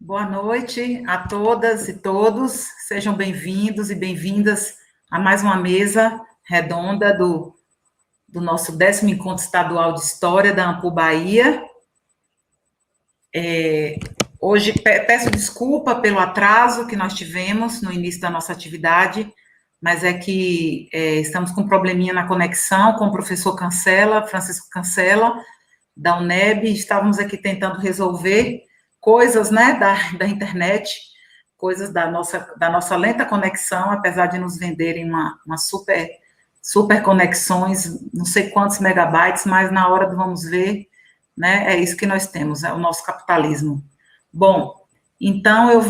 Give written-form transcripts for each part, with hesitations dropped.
Boa noite a todas e todos, sejam bem-vindos e bem-vindas a mais uma mesa redonda do nosso 10º Encontro Estadual de História da AMPU Bahia. Hoje peço desculpa pelo atraso que nós tivemos no início da nossa atividade, mas é que estamos com um probleminha na conexão com o professor Cancela, Francisco Cancela, da UNEB, estávamos aqui tentando resolver coisas, né, da internet, coisas da nossa lenta conexão, apesar de nos venderem uma super conexões, não sei quantos megabytes, mas na hora do vamos ver, né, é isso que nós temos, é o nosso capitalismo. Bom, então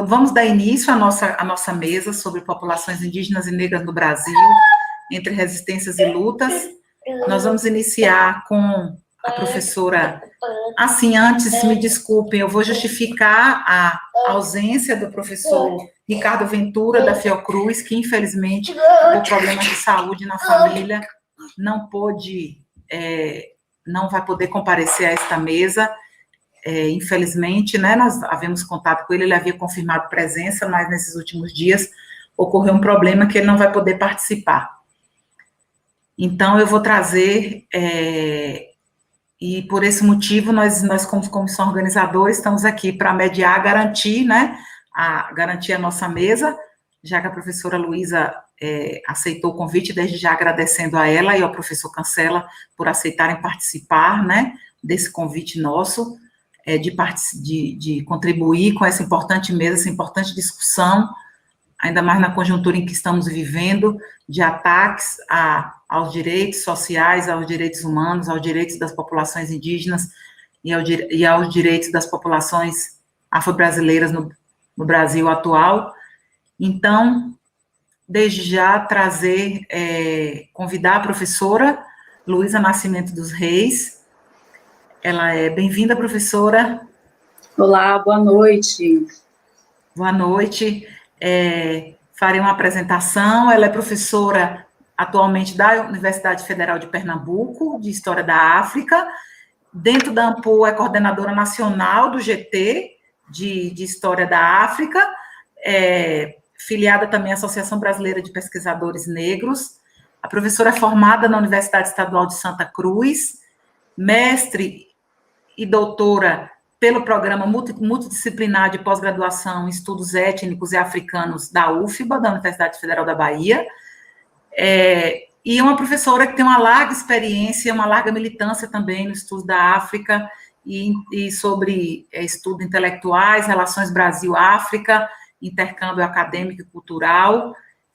vamos dar início à nossa mesa sobre populações indígenas e negras no Brasil, entre resistências e lutas. Nós vamos iniciar com a professora. Assim, antes, me desculpem, eu vou justificar a ausência do professor Ricardo Ventura, da Fiocruz, que, infelizmente, por problemas de saúde na família, não vai poder comparecer a esta mesa. Infelizmente, né, nós havíamos contato com ele, ele havia confirmado presença, mas nesses últimos dias ocorreu um problema que ele não vai poder participar. Então, eu vou trazer... E, por esse motivo, nós como comissão organizadora, estamos aqui para mediar, garantir a nossa mesa, já que a professora Luísa aceitou o convite, desde já agradecendo a ela e ao professor Cancela por aceitarem participar, né, desse convite nosso, de contribuir com essa importante mesa, essa importante discussão, ainda mais na conjuntura em que estamos vivendo, de ataques aos direitos sociais, aos direitos humanos, aos direitos das populações indígenas e aos direitos das populações afro-brasileiras no Brasil atual. Então, desde já, convidar a professora Luísa Nascimento dos Reis. Ela é bem-vinda, professora. Olá, boa noite. Boa noite. Farei uma apresentação. Ela é professora atualmente da Universidade Federal de Pernambuco, de História da África. Dentro da AMPU, é coordenadora nacional do GT, de História da África, filiada também à Associação Brasileira de Pesquisadores Negros. A professora é formada na Universidade Estadual de Santa Cruz, mestre e doutora pelo Programa Multidisciplinar de Pós-Graduação em Estudos Étnicos e Africanos da UFBA, da Universidade Federal da Bahia, e é uma professora que tem uma larga experiência, uma larga militância também no estudo da África e sobre estudo intelectuais, relações Brasil-África, intercâmbio acadêmico e cultural,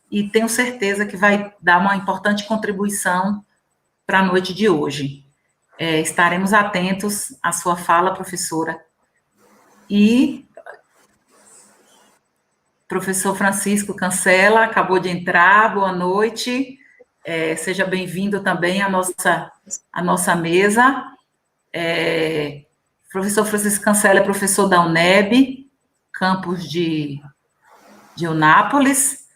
e tenho certeza que vai dar uma importante contribuição para a noite de hoje. Estaremos atentos à sua fala, professora. E professor Francisco Cancela acabou de entrar, boa noite, seja bem-vindo também à nossa mesa. Professor Francisco Cancela é professor da UNEB, campus de Eunápolis.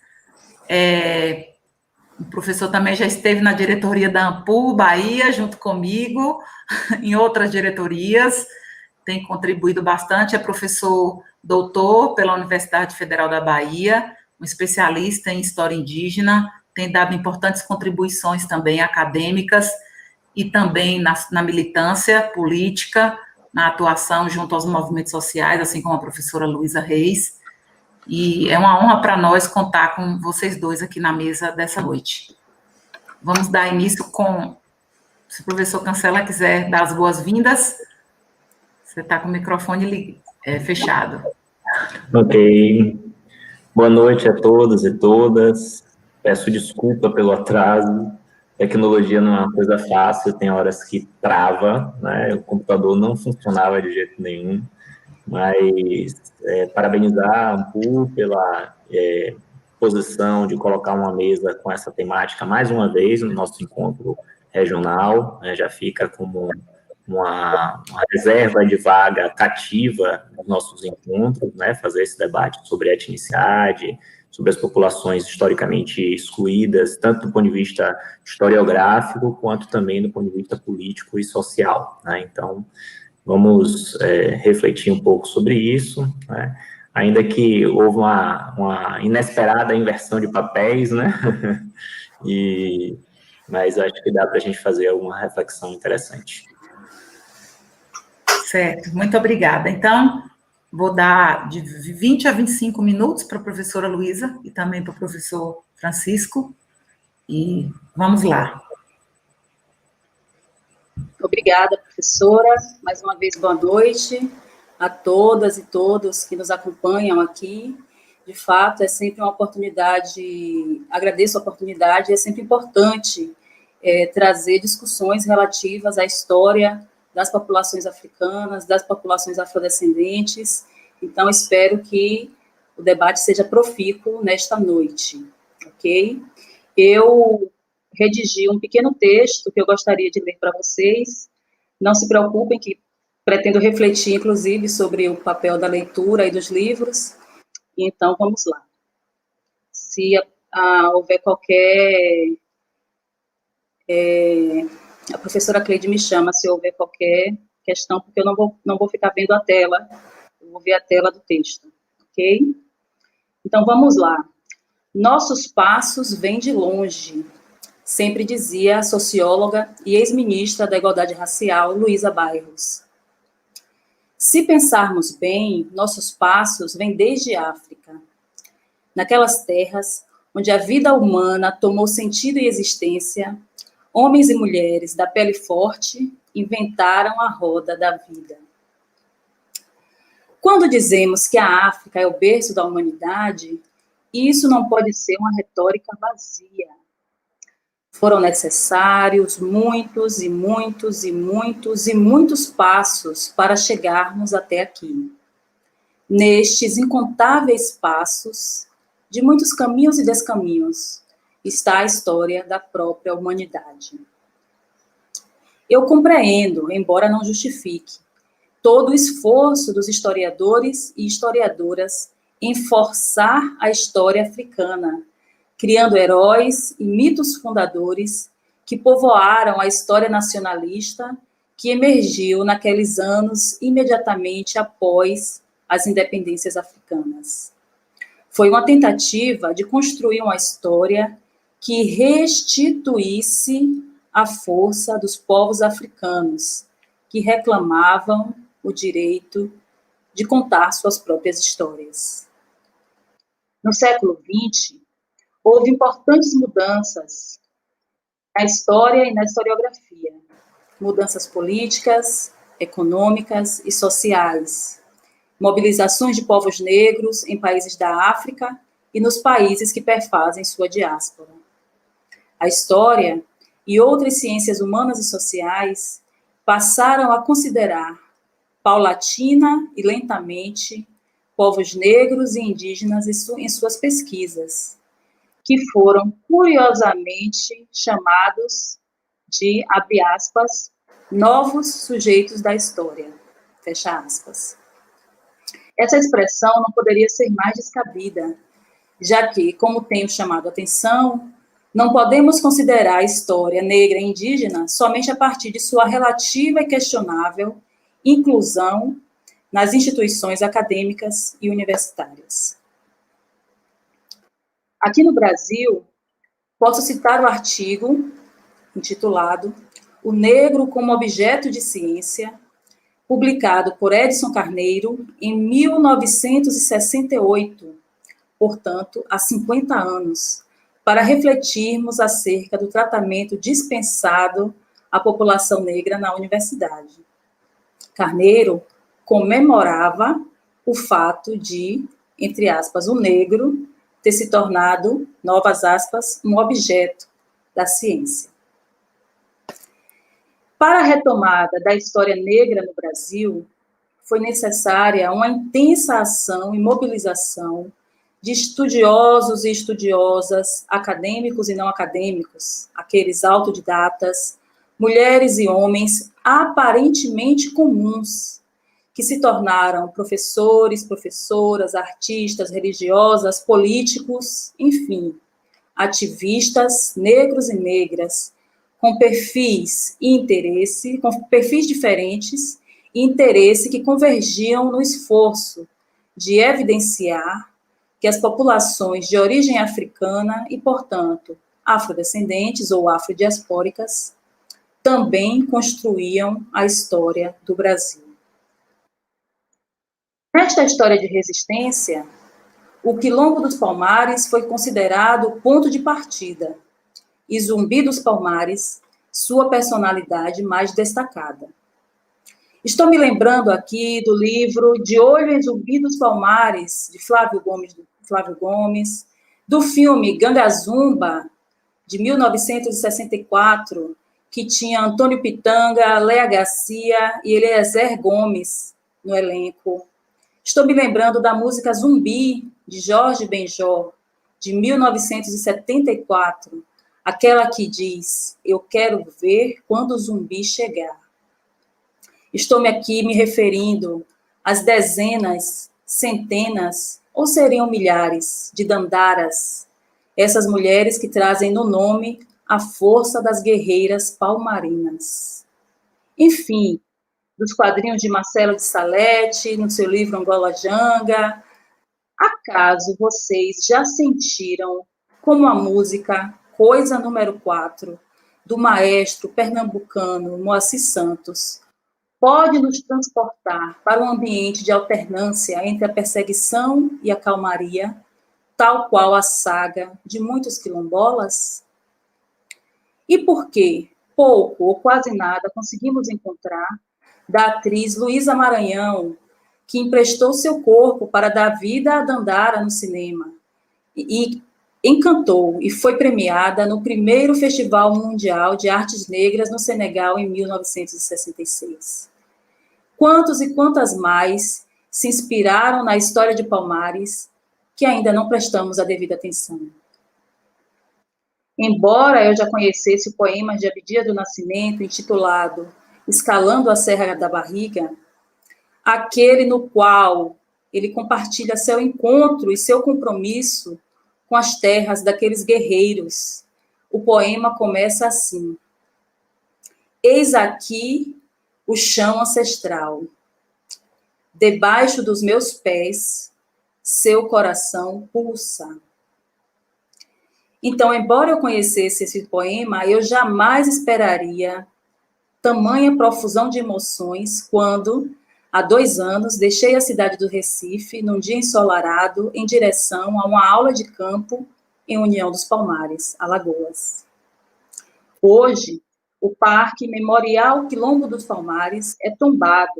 O professor também já esteve na diretoria da AMPU Bahia, junto comigo, em outras diretorias, tem contribuído bastante, é professor doutor pela Universidade Federal da Bahia, um especialista em história indígena, tem dado importantes contribuições também acadêmicas e também na militância política, na atuação junto aos movimentos sociais, assim como a professora Luísa Reis. E é uma honra para nós contar com vocês dois aqui na mesa dessa noite. Vamos dar início se o professor Cancela quiser dar as boas-vindas. Você está com o microfone fechado. Ok. Boa noite a todos e todas. Peço desculpa pelo atraso. Tecnologia não é uma coisa fácil, tem horas que trava, né? O computador não funcionava de jeito nenhum. Mas parabenizar a AMPU pela posição de colocar uma mesa com essa temática mais uma vez no nosso encontro regional, né, já fica como uma reserva de vaga cativa nos nossos encontros, né, fazer esse debate sobre etnicidade, sobre as populações historicamente excluídas, tanto do ponto de vista historiográfico, quanto também do ponto de vista político e social, né? Então, Vamos refletir um pouco sobre isso, né? Ainda que houve uma inesperada inversão de papéis, né? Mas acho que dá para a gente fazer alguma reflexão interessante. Certo, muito obrigada. Então, vou dar de 20 a 25 minutos para a professora Luísa e também para o professor Francisco, e vamos lá. Obrigada, professora. Mais uma vez, boa noite a todas e todos que nos acompanham aqui. De fato, é sempre uma oportunidade, agradeço a oportunidade, é sempre importante trazer discussões relativas à história das populações africanas, das populações afrodescendentes. Então, espero que o debate seja profícuo nesta noite, ok? Eu redigi um pequeno texto que eu gostaria de ler para vocês. Não se preocupem que pretendo refletir, inclusive, sobre o papel da leitura e dos livros. Então, vamos lá. Se houver qualquer... a professora Cleide me chama se houver qualquer questão, porque eu não vou ficar vendo a tela, eu vou ver a tela do texto, ok? Então, vamos lá. Nossos passos vêm de longe, sempre dizia a socióloga e ex-ministra da Igualdade Racial, Luísa Bairros. Se pensarmos bem, nossos passos vêm desde a África, naquelas terras onde a vida humana tomou sentido e existência, homens e mulheres da pele forte inventaram a roda da vida. Quando dizemos que a África é o berço da humanidade, isso não pode ser uma retórica vazia. Foram necessários muitos e muitos e muitos e muitos passos para chegarmos até aqui. Nestes incontáveis passos, de muitos caminhos e descaminhos, está a história da própria humanidade. Eu compreendo, embora não justifique, todo o esforço dos historiadores e historiadoras em forçar a história africana, criando heróis e mitos fundadores que povoaram a história nacionalista que emergiu naqueles anos imediatamente após as independências africanas. Foi uma tentativa de construir uma história que restituísse a força dos povos africanos, que reclamavam o direito de contar suas próprias histórias. No século XX, houve importantes mudanças na história e na historiografia, mudanças políticas, econômicas e sociais, mobilizações de povos negros em países da África e nos países que perfazem sua diáspora. A história e outras ciências humanas e sociais passaram a considerar, paulatina e lentamente, povos negros e indígenas em suas pesquisas, que foram curiosamente chamados de, abre aspas, novos sujeitos da história, fecha aspas. Essa expressão não poderia ser mais descabida, já que, como tenho chamado a atenção, não podemos considerar a história negra e indígena somente a partir de sua relativa e questionável inclusão nas instituições acadêmicas e universitárias. Aqui no Brasil, posso citar o artigo intitulado O Negro como Objeto de Ciência, publicado por Edson Carneiro em 1968, portanto, há 50 anos, para refletirmos acerca do tratamento dispensado à população negra na universidade. Carneiro comemorava o fato de, entre aspas, o negro ter se tornado, novas aspas, um objeto da ciência. Para a retomada da história negra no Brasil, foi necessária uma intensa ação e mobilização de estudiosos e estudiosas, acadêmicos e não acadêmicos, aqueles autodidatas, mulheres e homens aparentemente comuns, que se tornaram professores, professoras, artistas, religiosas, políticos, enfim, ativistas negros e negras, com perfis e interesse, com perfis diferentes e interesse que convergiam no esforço de evidenciar que as populações de origem africana e, portanto, afrodescendentes ou afrodiaspóricas também construíam a história do Brasil. Nesta história de resistência, o Quilombo dos Palmares foi considerado o ponto de partida e Zumbi dos Palmares, sua personalidade mais destacada. Estou me lembrando aqui do livro De Olho em Zumbi dos Palmares, de Flávio Gomes, do filme Gangazumba, de 1964, que tinha Antônio Pitanga, Léa Garcia e Eliezer Gomes no elenco. Estou me lembrando da música Zumbi, de Jorge Benjor, de 1974, aquela que diz: eu quero ver quando o zumbi chegar. Estou aqui me referindo às dezenas, centenas, ou seriam milhares, de dandaras, essas mulheres que trazem no nome a força das guerreiras palmarinas. Enfim, dos quadrinhos de Marcelo de Salete, no seu livro Angola Janga, acaso vocês já sentiram como a música Coisa Número 4, do maestro pernambucano Moacir Santos, pode nos transportar para um ambiente de alternância entre a perseguição e a calmaria, tal qual a saga de muitos quilombolas? E por que pouco ou quase nada conseguimos encontrar da atriz Luísa Maranhão, que emprestou seu corpo para dar vida a Dandara no cinema e encantou e foi premiada no primeiro Festival Mundial de Artes Negras no Senegal em 1966. Quantos e quantas mais se inspiraram na história de Palmares que ainda não prestamos a devida atenção? Embora eu já conhecesse o poema de Abdias do Nascimento, intitulado Escalando a Serra da Barriga, aquele no qual ele compartilha seu encontro e seu compromisso com as terras daqueles guerreiros, o poema começa assim: eis aqui o chão ancestral, debaixo dos meus pés, seu coração pulsa. Então, embora eu conhecesse esse poema, eu jamais esperaria tamanha profusão de emoções quando, há 2 anos, deixei a cidade do Recife, num dia ensolarado, em direção a uma aula de campo em União dos Palmares, Alagoas. Hoje, o Parque Memorial Quilombo dos Palmares é tombado,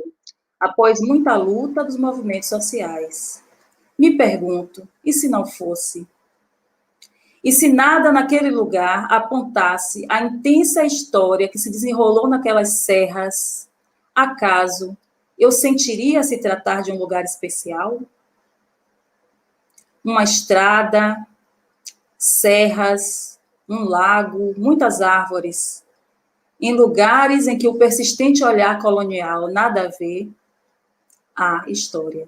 após muita luta dos movimentos sociais. Me pergunto, e se não fosse? E se nada naquele lugar apontasse a intensa história que se desenrolou naquelas serras, acaso eu sentiria se tratar de um lugar especial? Uma estrada, serras, um lago, muitas árvores, em lugares em que o persistente olhar colonial nada a ver, há história.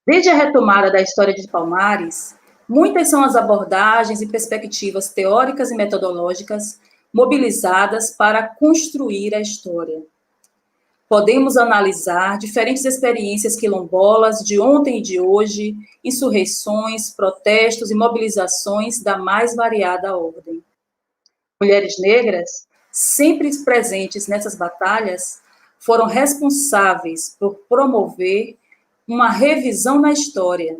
Desde a retomada da história de Palmares, muitas são as abordagens e perspectivas teóricas e metodológicas mobilizadas para construir a história. Podemos analisar diferentes experiências quilombolas de ontem e de hoje, insurreições, protestos e mobilizações da mais variada ordem. Mulheres negras, sempre presentes nessas batalhas, foram responsáveis por promover uma revisão na história,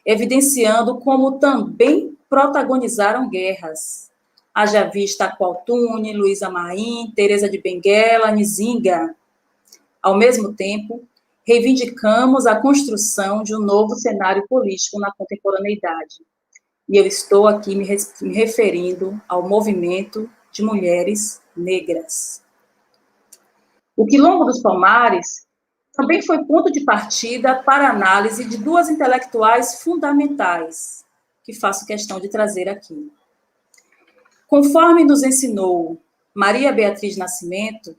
evidenciando como também protagonizaram guerras. Haja vista Aqualtune, Luísa Maim, Teresa de Benguela, Nzinga. Ao mesmo tempo, reivindicamos a construção de um novo cenário político na contemporaneidade. E eu estou aqui me referindo ao movimento de mulheres negras. O Quilombo dos Palmares também foi ponto de partida para a análise de 2 intelectuais fundamentais, que faço questão de trazer aqui. Conforme nos ensinou Maria Beatriz Nascimento,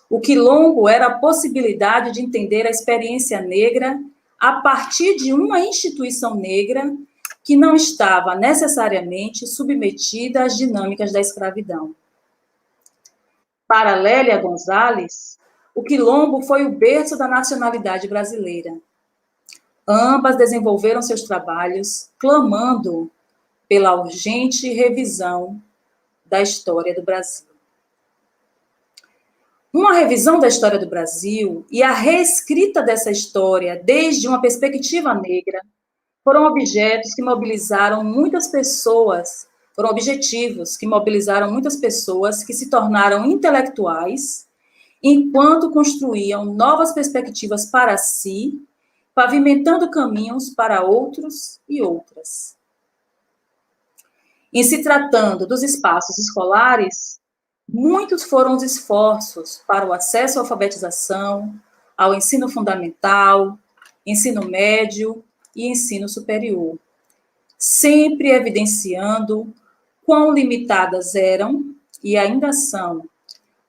o Quilombo era a possibilidade de entender a experiência negra a partir de uma instituição negra que não estava necessariamente submetida às dinâmicas da escravidão. Para Lélia Gonzalez, o Quilombo foi o berço da nacionalidade brasileira. Ambas desenvolveram seus trabalhos clamando pela urgente revisão da história do Brasil. Uma revisão da história do Brasil e a reescrita dessa história desde uma perspectiva negra foram objetos que mobilizaram muitas pessoas, foram objetivos que mobilizaram muitas pessoas que se tornaram intelectuais enquanto construíam novas perspectivas para si, pavimentando caminhos para outros e outras. Em se tratando dos espaços escolares, muitos foram os esforços para o acesso à alfabetização, ao ensino fundamental, ensino médio e ensino superior, sempre evidenciando quão limitadas eram e ainda são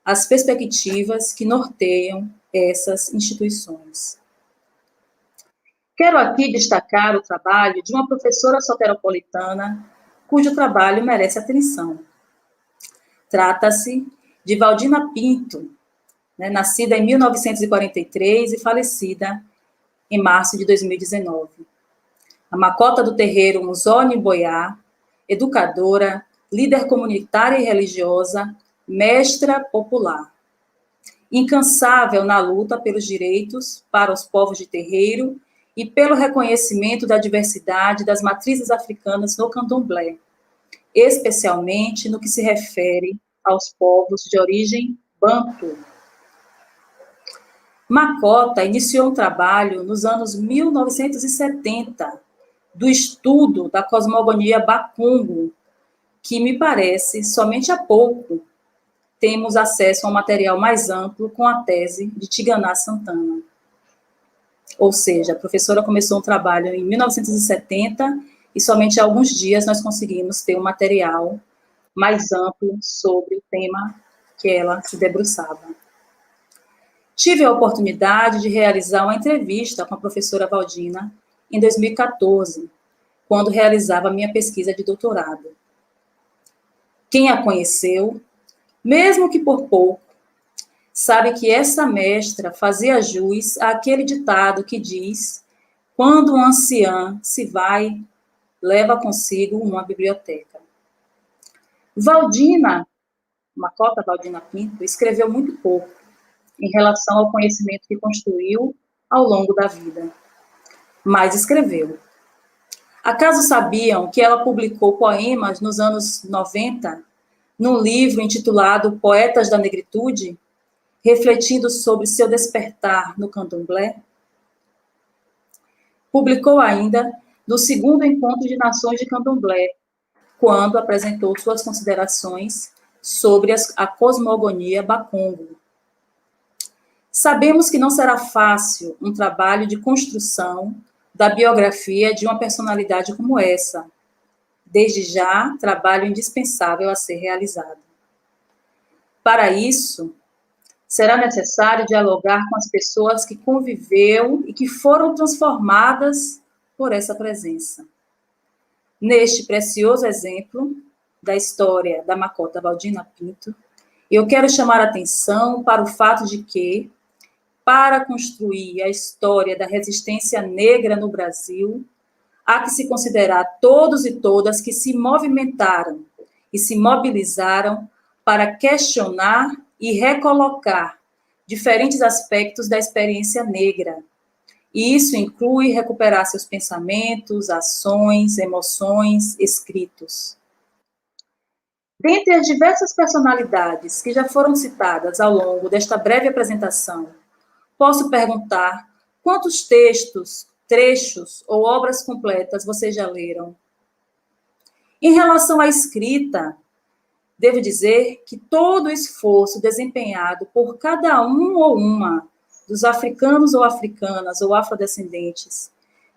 as perspectivas que norteiam essas instituições. Quero aqui destacar o trabalho de uma professora soteropolitana cujo trabalho merece atenção. Trata-se de Valdina Pinto, nascida em 1943 e falecida em março de 2019. A Macota do Terreiro Musoni Boiá, educadora, líder comunitária e religiosa, mestra popular. Incansável na luta pelos direitos para os povos de terreiro e pelo reconhecimento da diversidade das matrizes africanas no candomblé, especialmente no que se refere aos povos de origem bantu. Macota iniciou um trabalho nos anos 1970 do estudo da cosmogonia Bakungo, que me parece somente há pouco temos acesso a um material mais amplo com a tese de Tiganá Santana. Ou seja, a professora começou um trabalho em 1970 e somente há alguns dias nós conseguimos ter um material mais amplo sobre o tema que ela se debruçava. Tive a oportunidade de realizar uma entrevista com a professora Valdina em 2014, quando realizava minha pesquisa de doutorado. Quem a conheceu, mesmo que por pouco, sabe que essa mestra fazia jus àquele ditado que diz: quando um anciã se vai, leva consigo uma biblioteca. Valdina, Macota Valdina Pinto, escreveu muito pouco em relação ao conhecimento que construiu ao longo da vida, mas escreveu. Acaso sabiam que ela publicou poemas nos anos 90, num livro intitulado Poetas da Negritude, refletindo sobre seu despertar no candomblé? Publicou ainda no segundo Encontro de Nações de Candomblé, quando apresentou suas considerações sobre a cosmogonia Bakongo. Sabemos que não será fácil um trabalho de construção da biografia de uma personalidade como essa. Desde já, trabalho indispensável a ser realizado. Para isso, será necessário dialogar com as pessoas que conviveu e que foram transformadas por essa presença. Neste precioso exemplo da história da Macota Valdina Pinto, eu quero chamar a atenção para o fato de que, para construir a história da resistência negra no Brasil, há que se considerar todos e todas que se movimentaram e se mobilizaram para questionar e recolocar diferentes aspectos da experiência negra. E isso inclui recuperar seus pensamentos, ações, emoções, escritos. Dentre as diversas personalidades que já foram citadas ao longo desta breve apresentação, posso perguntar quantos textos, trechos ou obras completas vocês já leram? Em relação à escrita, devo dizer que todo o esforço desempenhado por cada um ou uma dos africanos ou africanas ou afrodescendentes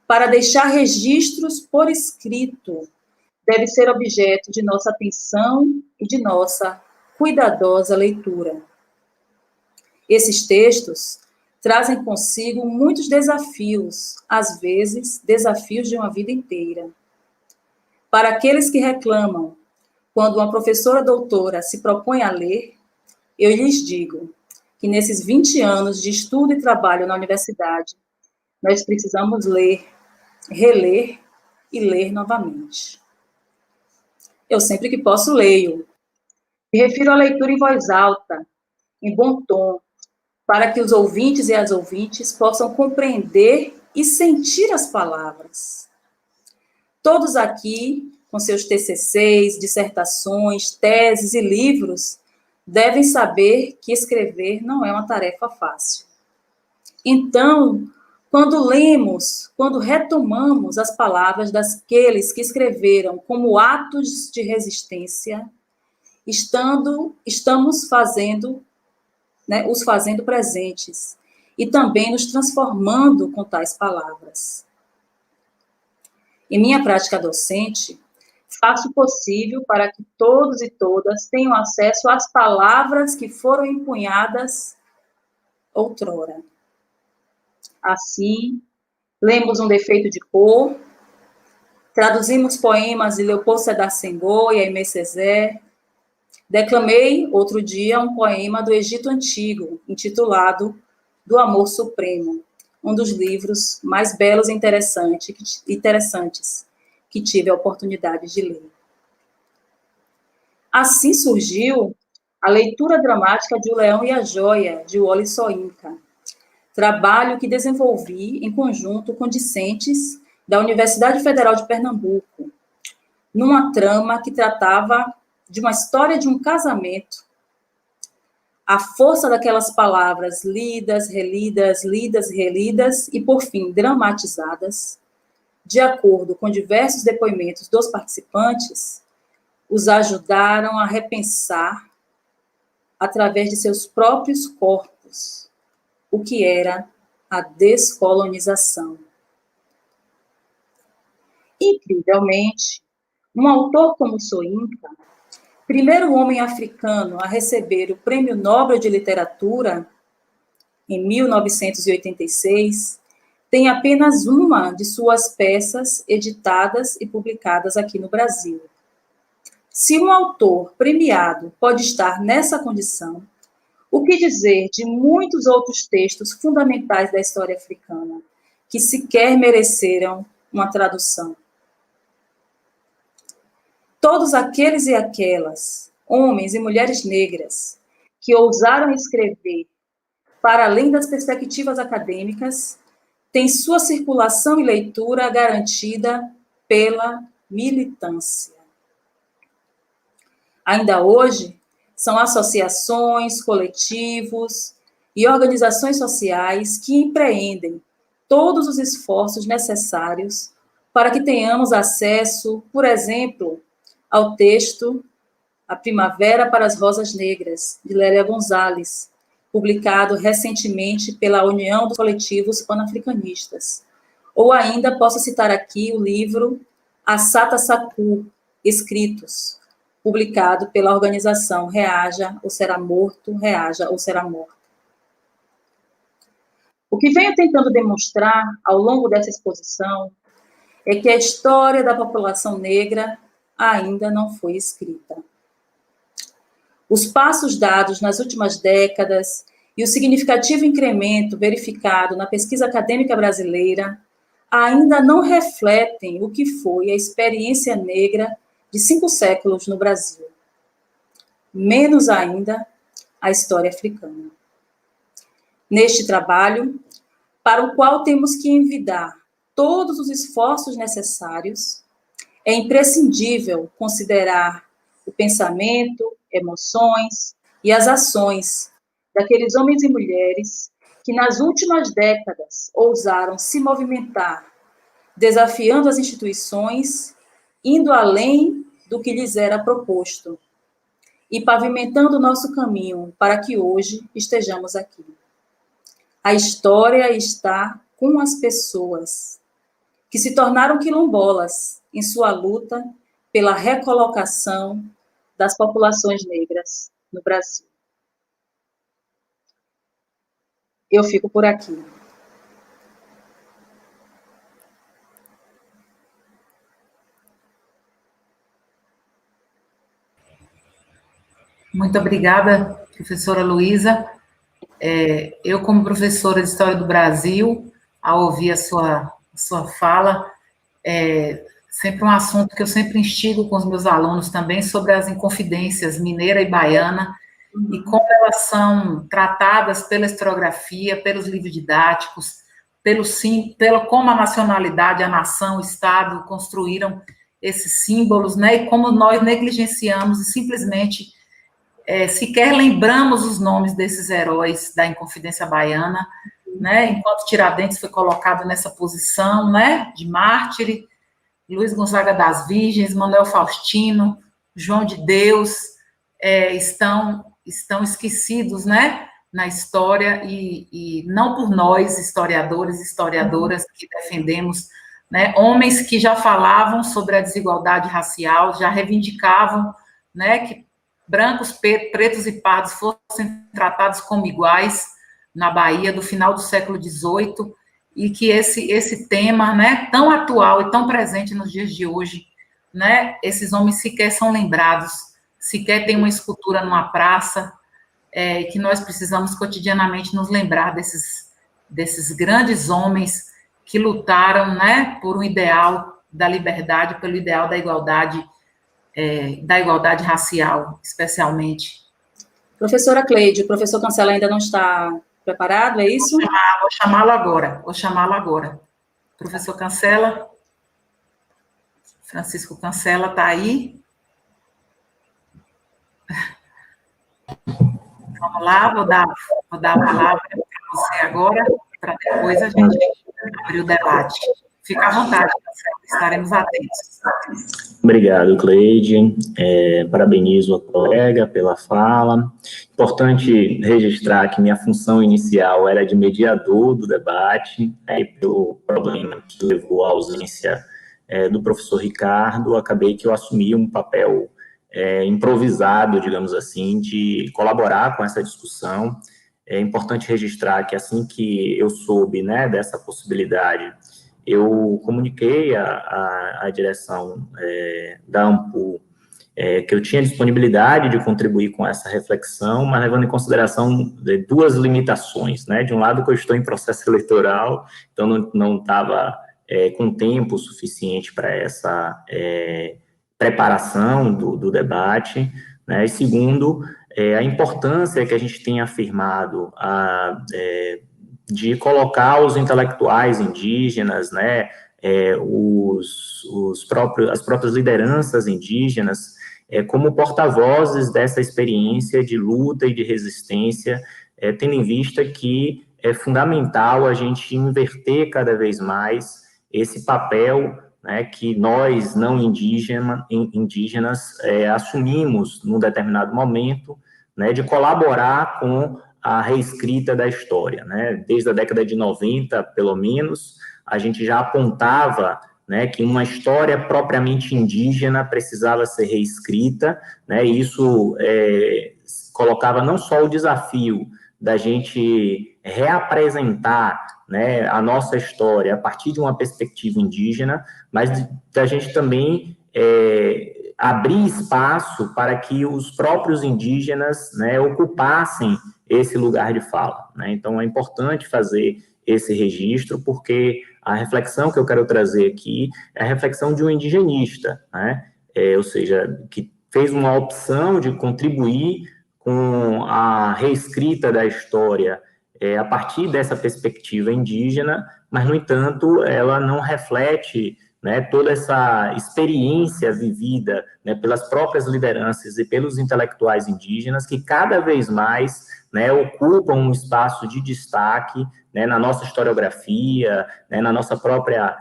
para deixar registros por escrito deve ser objeto de nossa atenção e de nossa cuidadosa leitura. Esses textos trazem consigo muitos desafios, às vezes, desafios de uma vida inteira. Para aqueles que reclamam, quando uma professora doutora se propõe a ler, eu lhes digo que nesses 20 anos de estudo e trabalho na universidade, nós precisamos ler, reler e ler novamente. Eu sempre que posso leio. Me refiro à leitura em voz alta, em bom tom, para que os ouvintes e as ouvintes possam compreender e sentir as palavras. Todos aqui, com seus TCCs, dissertações, teses e livros, devem saber que escrever não é uma tarefa fácil. Então, quando lemos, quando retomamos as palavras daqueles que escreveram como atos de resistência, estamos fazendo, os fazendo presentes e também nos transformando com tais palavras. Em minha prática docente, faço o possível para que todos e todas tenham acesso às palavras que foram empunhadas outrora. Assim, lemos Um Defeito de Cor, traduzimos poemas de Leopoldo Sédar Senghor e Aimé Césaire, declamei, outro dia, um poema do Egito Antigo, intitulado Do Amor Supremo, um dos livros mais belos e interessantes que tive a oportunidade de ler. Assim surgiu a leitura dramática de O Leão e a Joia, de Wole Soyinka, trabalho que desenvolvi em conjunto com discentes da Universidade Federal de Pernambuco, numa trama que tratava de uma história de um casamento. A força daquelas palavras lidas, relidas, lidas, relidas e, por fim, dramatizadas, de acordo com diversos depoimentos dos participantes, os ajudaram a repensar, através de seus próprios corpos, o que era a descolonização. Incrivelmente, um autor como Soyinka, primeiro homem africano a receber o Prêmio Nobel de Literatura, em 1986, tem apenas uma de suas peças editadas e publicadas aqui no Brasil. Se um autor premiado pode estar nessa condição, o que dizer de muitos outros textos fundamentais da história africana, que sequer mereceram uma tradução? Todos aqueles e aquelas, homens e mulheres negras, que ousaram escrever para além das perspectivas acadêmicas, têm sua circulação e leitura garantida pela militância. Ainda hoje, são associações, coletivos e organizações sociais que empreendem todos os esforços necessários para que tenhamos acesso, por exemplo, ao texto A Primavera para as Rosas Negras, de Lélia Gonzalez, publicado recentemente pela União dos Coletivos Panafricanistas. Ou ainda posso citar aqui o livro Assata Saku, Escritos, publicado pela organização Reaja ou Será Morto, Reaja ou Será Morto. O que venho tentando demonstrar ao longo dessa exposição é que a história da população negra ainda não foi escrita. Os passos dados nas últimas décadas e o significativo incremento verificado na pesquisa acadêmica brasileira ainda não refletem o que foi a experiência negra de 5 séculos no Brasil. Menos ainda a história africana. Neste trabalho, para o qual temos que envidar todos os esforços necessários, é imprescindível considerar o pensamento, emoções e as ações daqueles homens e mulheres que nas últimas décadas ousaram se movimentar, desafiando as instituições, indo além do que lhes era proposto e pavimentando o nosso caminho para que hoje estejamos aqui. A história está com as pessoas que se tornaram quilombolas em sua luta pela recolocação das populações negras no Brasil. Eu fico por aqui. Muito obrigada, professora Luísa. Eu, como professora de História do Brasil, ao ouvir a sua fala, sempre um assunto que eu sempre instigo com os meus alunos também, sobre as inconfidências mineira e baiana, e como elas são tratadas pela historiografia, pelos livros didáticos, como a nacionalidade, a nação, o Estado construíram esses símbolos, né, e como nós negligenciamos e simplesmente sequer lembramos os nomes desses heróis da Inconfidência Baiana, né, enquanto Tiradentes foi colocado nessa posição, né, de mártir, Luiz Gonzaga das Virgens, Manuel Faustino, João de Deus, estão esquecidos, né, na história, e não por nós, historiadores e historiadoras que defendemos, né, homens que já falavam sobre a desigualdade racial, já reivindicavam, né, que brancos, pretos e pardos fossem tratados como iguais na Bahia do final do século XVIII, e que esse tema, né, tão atual e tão presente nos dias de hoje, né, esses homens sequer são lembrados, sequer tem uma escultura numa praça, e que nós precisamos cotidianamente nos lembrar desses grandes homens que lutaram, né, por um ideal da liberdade, pelo ideal da igualdade racial, especialmente. Professora Cleide, o professor Cancela ainda não está preparado, é isso? Vou chamá-lo agora. Professor Cancela, Francisco Cancela está aí? Vamos lá, vou dar a palavra para você agora, para depois a gente abrir o debate. Fica à vontade, Cancela, estaremos atentos. Obrigado, Cleide. Parabenizo a colega pela fala. Importante registrar que minha função inicial era de mediador do debate, e pelo problema que levou à ausência do professor Ricardo, acabei que eu assumi um papel improvisado, digamos assim, de colaborar com essa discussão. É importante registrar que assim que eu soube, né, dessa possibilidade, eu comuniquei à direção da AMPU que eu tinha disponibilidade de contribuir com essa reflexão, mas levando em consideração duas limitações, né? De um lado, que eu estou em processo eleitoral, então não estava com tempo suficiente para essa preparação do debate, né? E segundo, a importância que a gente tem afirmado de colocar os intelectuais indígenas, né, as próprias lideranças indígenas, como porta-vozes dessa experiência de luta e de resistência, tendo em vista que é fundamental a gente inverter cada vez mais esse papel, né, que nós, não indígenas, assumimos num determinado momento, né, de colaborar com a reescrita da história, né? Desde a década de 90, pelo menos, a gente já apontava, né, que uma história propriamente indígena precisava ser reescrita, né? E isso colocava não só o desafio da gente reapresentar, né, a nossa história a partir de uma perspectiva indígena, mas da gente também abrir espaço para que os próprios indígenas, né, ocupassem esse lugar de fala, né? Então, é importante fazer esse registro, porque a reflexão que eu quero trazer aqui é a reflexão de um indigenista, né? Ou seja, que fez uma opção de contribuir com a reescrita da história a partir dessa perspectiva indígena, mas, no entanto, ela não reflete, né, toda essa experiência vivida, né, pelas próprias lideranças e pelos intelectuais indígenas, que cada vez mais, né, ocupam um espaço de destaque, né, na nossa historiografia, né, na nossa própria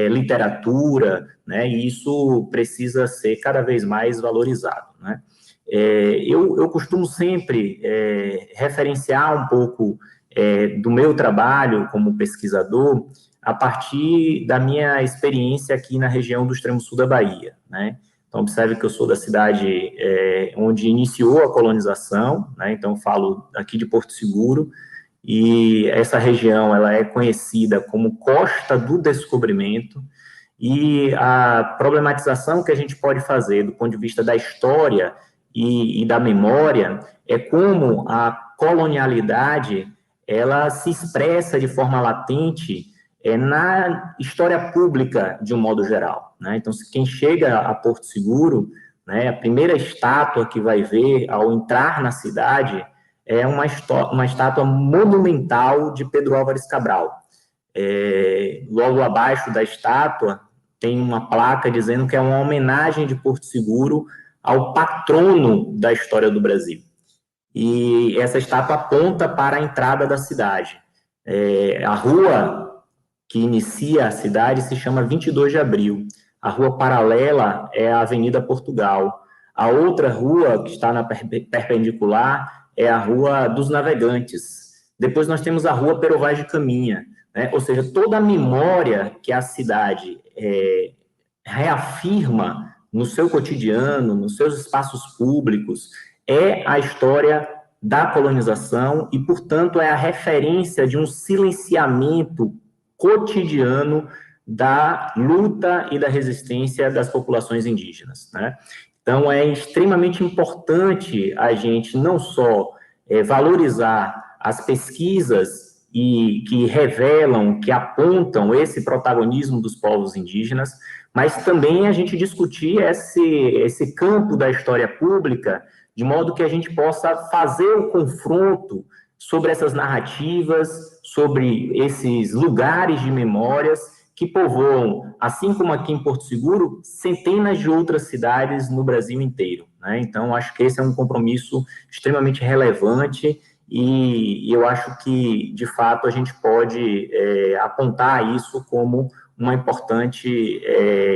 literatura, né, e isso precisa ser cada vez mais valorizado, né. Eu costumo sempre referenciar um pouco do meu trabalho como pesquisador a partir da minha experiência aqui na região do extremo sul da Bahia, né? Então, observe que eu sou da cidade onde iniciou a colonização, né? Então, falo aqui de Porto Seguro, e essa região ela é conhecida como Costa do Descobrimento, e a problematização que a gente pode fazer do ponto de vista da história e da memória é como a colonialidade ela se expressa de forma latente na história pública de um modo geral, né? Então, quem chega a Porto Seguro, né, a primeira estátua que vai ver ao entrar na cidade é uma estátua monumental de Pedro Álvares Cabral. Logo abaixo da estátua tem uma placa dizendo que é uma homenagem de Porto Seguro ao patrono da história do Brasil. E essa estátua aponta para a entrada da cidade. A rua que inicia a cidade se chama 22 de Abril. A rua paralela é a Avenida Portugal. A outra rua, que está na perpendicular, é a Rua dos Navegantes. Depois nós temos a Rua Pero Vaz de Caminha, né? Ou seja, toda a memória que a cidade reafirma no seu cotidiano, nos seus espaços públicos, é a história da colonização e, portanto, é a referência de um silenciamento cotidiano da luta e da resistência das populações indígenas, né? Então, é extremamente importante a gente não só valorizar as pesquisas que revelam, que apontam esse protagonismo dos povos indígenas, mas também a gente discutir esse campo da história pública, de modo que a gente possa fazer o confronto sobre essas narrativas, sobre esses lugares de memórias que povoam, assim como aqui em Porto Seguro, centenas de outras cidades no Brasil inteiro, né? Então, acho que esse é um compromisso extremamente relevante e eu acho que, de fato, a gente pode apontar isso como uma importante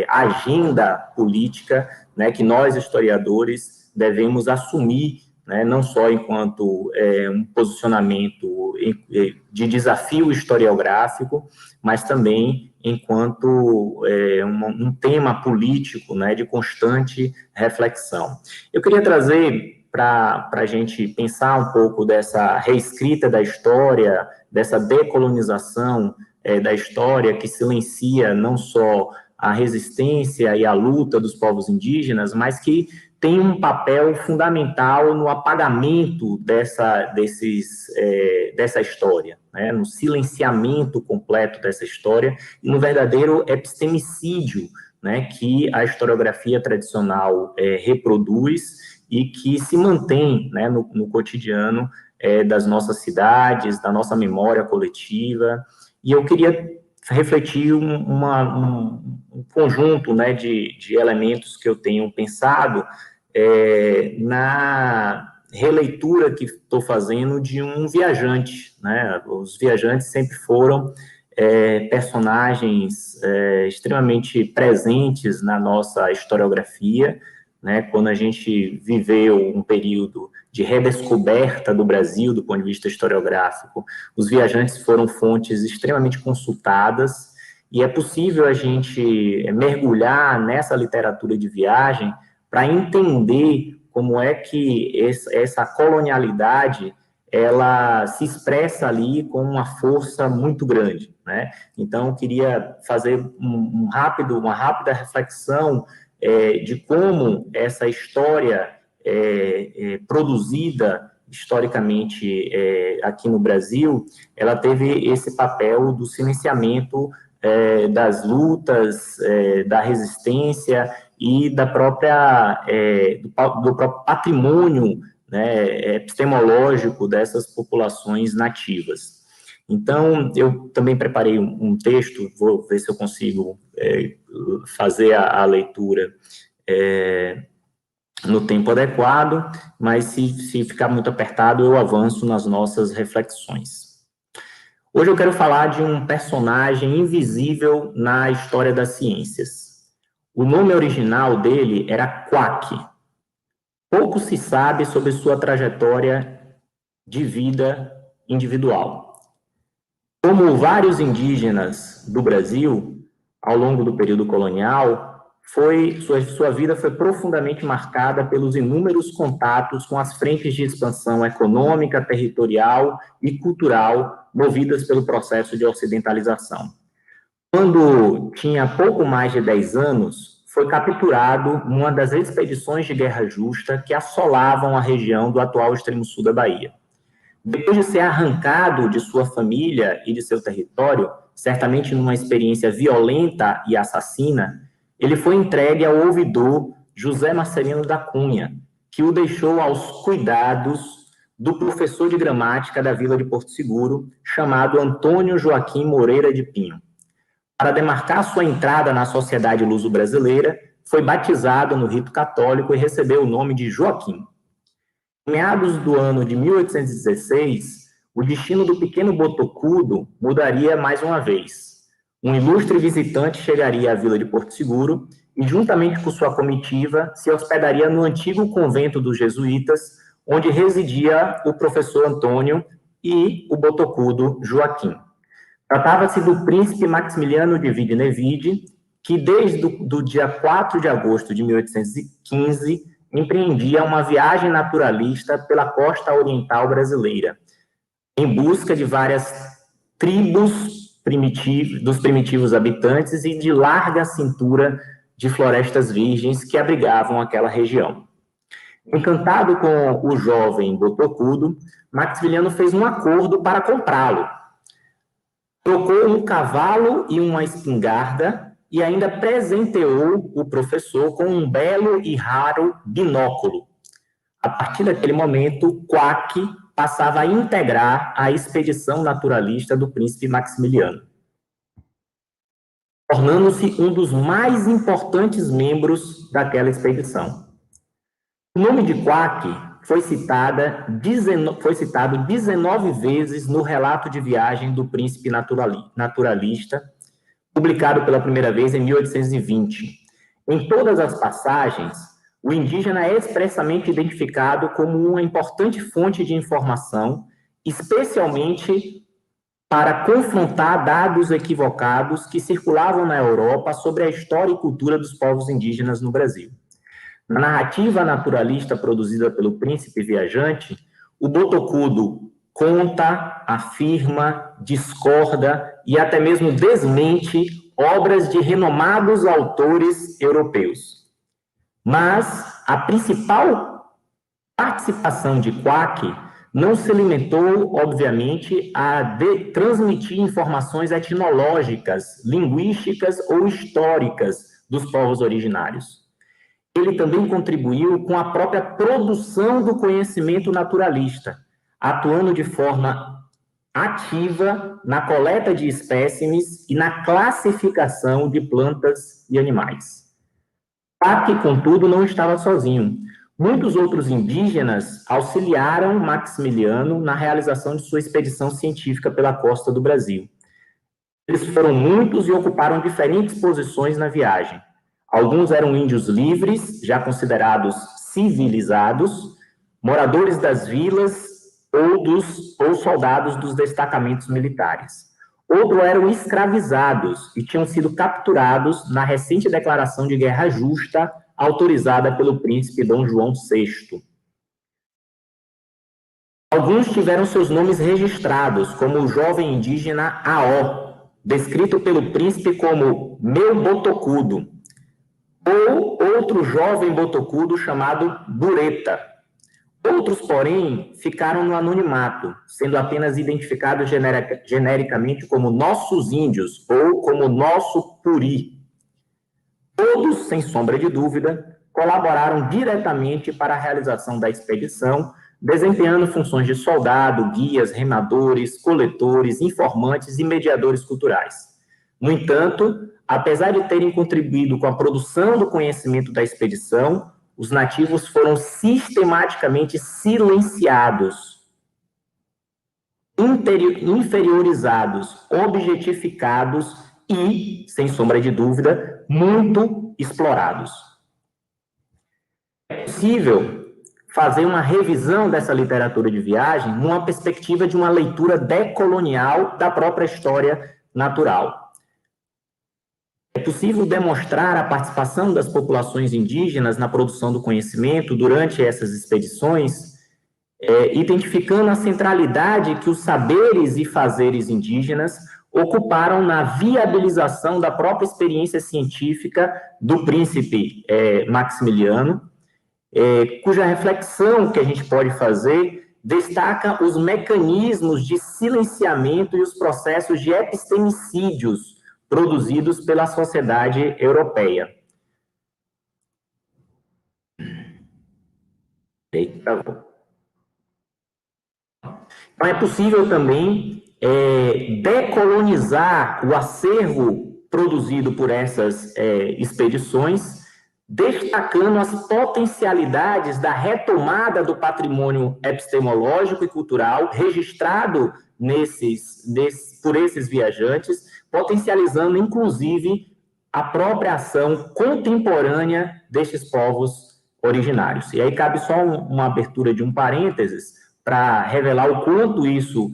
agenda política, né, que nós, historiadores, devemos assumir, né, não só enquanto um posicionamento de desafio historiográfico, mas também enquanto um tema político, né, de constante reflexão. Eu queria trazer para a gente pensar um pouco dessa reescrita da história, dessa decolonização da história que silencia não só a resistência e a luta dos povos indígenas, mas que tem um papel fundamental no apagamento dessa história, né? No silenciamento completo dessa história e no verdadeiro epistemicídio, né, que a historiografia tradicional reproduz e que se mantém, né, no cotidiano das nossas cidades, da nossa memória coletiva. E eu queria refletir um conjunto, né, de elementos que eu tenho pensado na releitura que estou fazendo de um viajante, né? Os viajantes sempre foram personagens extremamente presentes na nossa historiografia, né? Quando a gente viveu um período de redescoberta do Brasil, do ponto de vista historiográfico, os viajantes foram fontes extremamente consultadas, e é possível a gente mergulhar nessa literatura de viagem para entender como é que essa colonialidade ela se expressa ali com uma força muito grande, né? Então, eu queria fazer uma rápida reflexão de como essa história produzida historicamente aqui no Brasil, ela teve esse papel do silenciamento das lutas, da resistência e do próprio patrimônio, né, epistemológico dessas populações nativas. Então, eu também preparei um texto, vou ver se eu consigo fazer a leitura no tempo adequado, mas se ficar muito apertado, eu avanço nas nossas reflexões. Hoje eu quero falar de um personagem invisível na história das ciências. O nome original dele era Quack. Pouco se sabe sobre sua trajetória de vida individual. Como vários indígenas do Brasil, ao longo do período colonial, sua vida foi profundamente marcada pelos inúmeros contatos com as frentes de expansão econômica, territorial e cultural movidas pelo processo de ocidentalização. Quando tinha pouco mais de 10 anos, foi capturado numa das expedições de guerra justa que assolavam a região do atual extremo sul da Bahia. Depois de ser arrancado de sua família e de seu território, certamente numa experiência violenta e assassina, ele foi entregue ao ouvidor José Marcelino da Cunha, que o deixou aos cuidados do professor de gramática da vila de Porto Seguro, chamado Antônio Joaquim Moreira de Pinho. Para demarcar sua entrada na sociedade luso-brasileira, foi batizado no rito católico e recebeu o nome de Joaquim. Em meados do ano de 1816, o destino do pequeno Botocudo mudaria mais uma vez. Um ilustre visitante chegaria à vila de Porto Seguro e, juntamente com sua comitiva, se hospedaria no antigo convento dos jesuítas, onde residia o professor Antônio e o Botocudo Joaquim. Tratava-se do príncipe Maximiliano de Wied-Nevide, que desde o dia 4 de agosto de 1815 empreendia uma viagem naturalista pela costa oriental brasileira, em busca de várias tribos dos primitivos habitantes e de larga cintura de florestas virgens que abrigavam aquela região. Encantado com o jovem Botocudo, Maximiliano fez um acordo para comprá-lo. Trocou um cavalo e uma espingarda e ainda presenteou o professor com um belo e raro binóculo. A partir daquele momento, Quack passava a integrar a expedição naturalista do príncipe Maximiliano, tornando-se um dos mais importantes membros daquela expedição. O nome de Quack foi citado 19 vezes no relato de viagem do príncipe naturalista, publicado pela primeira vez em 1820. Em todas as passagens, o indígena é expressamente identificado como uma importante fonte de informação, especialmente para confrontar dados equivocados que circulavam na Europa sobre a história e cultura dos povos indígenas no Brasil. Na narrativa naturalista produzida pelo príncipe viajante, o Botocudo conta, afirma, discorda e até mesmo desmente obras de renomados autores europeus. Mas a principal participação de Quack não se limitou, obviamente, a transmitir informações etnológicas, linguísticas ou históricas dos povos originários. Ele também contribuiu com a própria produção do conhecimento naturalista, atuando de forma ativa na coleta de espécimes e na classificação de plantas e animais. Quack, contudo, não estava sozinho. Muitos outros indígenas auxiliaram Maximiliano na realização de sua expedição científica pela costa do Brasil. Eles foram muitos e ocuparam diferentes posições na viagem. Alguns eram índios livres, já considerados civilizados, moradores das vilas ou soldados dos destacamentos militares. Outros eram escravizados e tinham sido capturados na recente declaração de guerra justa autorizada pelo príncipe Dom João VI. Alguns tiveram seus nomes registrados, como o jovem indígena Aó, descrito pelo príncipe como meu Botocudo, ou outro jovem Botocudo chamado Bureta. Outros, porém, ficaram no anonimato, sendo apenas identificados genericamente como nossos índios ou como nosso Puri. Todos, sem sombra de dúvida, colaboraram diretamente para a realização da expedição, desempenhando funções de soldado, guias, remadores, coletores, informantes e mediadores culturais. No entanto, apesar de terem contribuído com a produção do conhecimento da expedição, os nativos foram sistematicamente silenciados, inferiorizados, objetificados e, sem sombra de dúvida, muito explorados. É possível fazer uma revisão dessa literatura de viagem numa perspectiva de uma leitura decolonial da própria história natural. É possível demonstrar a participação das populações indígenas na produção do conhecimento durante essas expedições, identificando a centralidade que os saberes e fazeres indígenas ocuparam na viabilização da própria experiência científica do príncipe Maximiliano, cuja reflexão que a gente pode fazer destaca os mecanismos de silenciamento e os processos de epistemicídios produzidos pela sociedade europeia. Então, é possível também decolonizar o acervo produzido por essas expedições, destacando as potencialidades da retomada do patrimônio epistemológico e cultural registrado por esses viajantes, potencializando, inclusive, a própria ação contemporânea destes povos originários. E aí cabe só uma abertura de um parênteses para revelar o quanto isso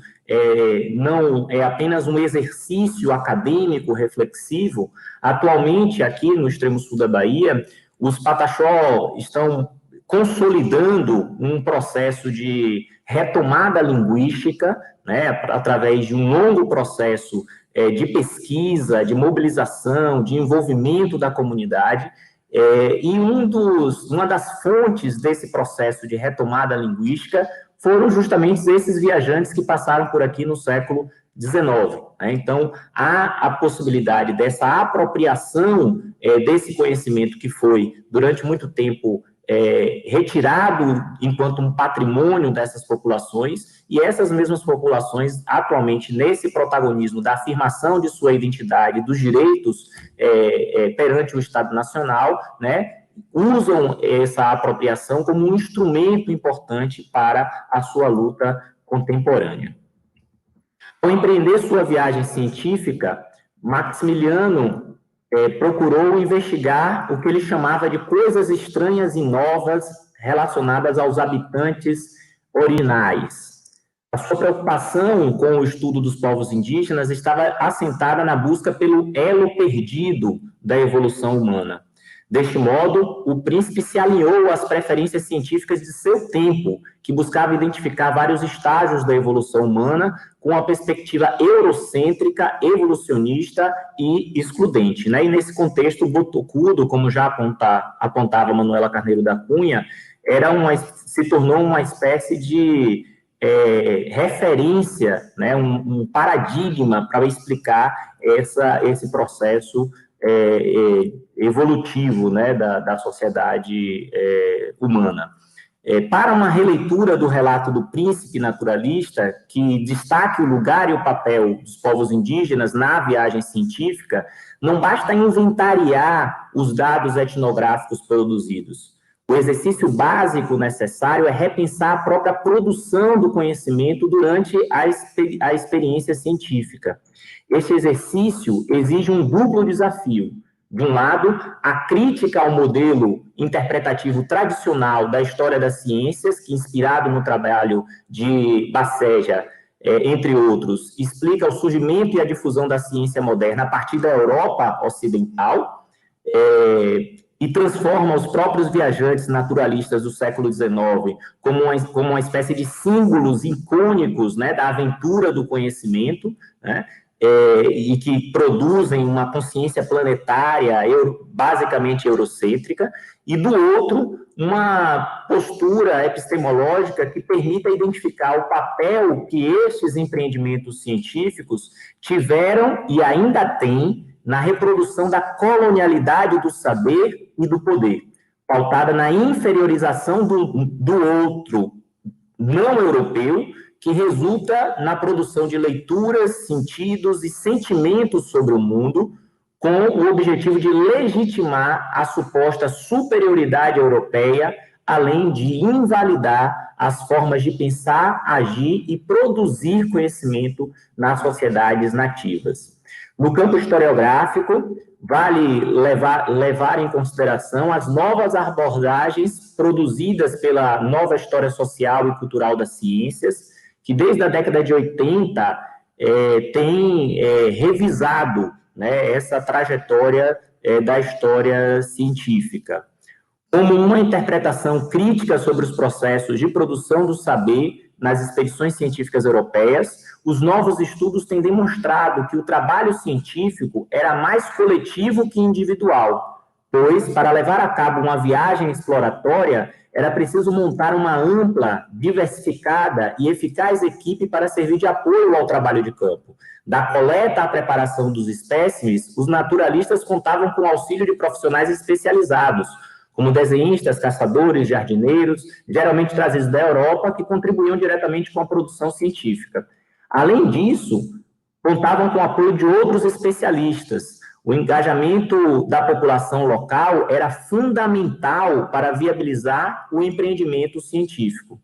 não é apenas um exercício acadêmico reflexivo. Atualmente, aqui no extremo sul da Bahia, os Pataxó estão consolidando um processo de retomada linguística, né, através de um longo processo de pesquisa, de mobilização, de envolvimento da comunidade, e uma das fontes desse processo de retomada linguística foram justamente esses viajantes que passaram por aqui no século XIX. Né? Então, há a possibilidade dessa apropriação desse conhecimento que foi, durante muito tempo, retirado enquanto um patrimônio dessas populações, e essas mesmas populações, atualmente, nesse protagonismo da afirmação de sua identidade, dos direitos perante o Estado Nacional, né, usam essa apropriação como um instrumento importante para a sua luta contemporânea. Ao empreender sua viagem científica, Maximiliano procurou investigar o que ele chamava de coisas estranhas e novas relacionadas aos habitantes originais. A sua preocupação com o estudo dos povos indígenas estava assentada na busca pelo elo perdido da evolução humana. Deste modo, o príncipe se alinhou às preferências científicas de seu tempo, que buscava identificar vários estágios da evolução humana com a perspectiva eurocêntrica, evolucionista e excludente. Né? E nesse contexto, Botocudo, como já apontava Manuela Carneiro da Cunha, se tornou uma espécie de referência, né? um paradigma para explicar esse processo evolutivo, né, da sociedade humana. Para uma releitura do relato do príncipe naturalista, que destaque o lugar e o papel dos povos indígenas na viagem científica, não basta inventariar os dados etnográficos produzidos. O exercício básico necessário é repensar a própria produção do conhecimento durante a experiência científica. Este exercício exige um duplo desafio. De um lado, a crítica ao modelo interpretativo tradicional da história das ciências, que, inspirado no trabalho de Baceja, entre outros, explica o surgimento e a difusão da ciência moderna a partir da Europa ocidental, e transforma os próprios viajantes naturalistas do século XIX como uma espécie de símbolos icônicos, né, da aventura do conhecimento, né, e que produzem uma consciência planetária, basicamente eurocêntrica, e do outro, uma postura epistemológica que permita identificar o papel que estes empreendimentos científicos tiveram e ainda têm na reprodução da colonialidade do saber e do poder, pautada na inferiorização do outro não europeu, que resulta na produção de leituras, sentidos e sentimentos sobre o mundo, com o objetivo de legitimar a suposta superioridade europeia, além de invalidar as formas de pensar, agir e produzir conhecimento nas sociedades nativas. No campo historiográfico, vale levar em consideração as novas abordagens produzidas pela nova história social e cultural das ciências, que desde a década de 80 tem revisado, né, essa trajetória da história científica, como uma interpretação crítica sobre os processos de produção do saber nas expedições científicas europeias, os novos estudos têm demonstrado que o trabalho científico era mais coletivo que individual, pois, para levar a cabo uma viagem exploratória, era preciso montar uma ampla, diversificada e eficaz equipe para servir de apoio ao trabalho de campo. Da coleta à preparação dos espécimes, os naturalistas contavam com o auxílio de profissionais especializados, como desenhistas, caçadores, jardineiros, geralmente trazidos da Europa, que contribuíam diretamente com a produção científica. Além disso, contavam com o apoio de outros especialistas. O engajamento da população local era fundamental para viabilizar o empreendimento científico.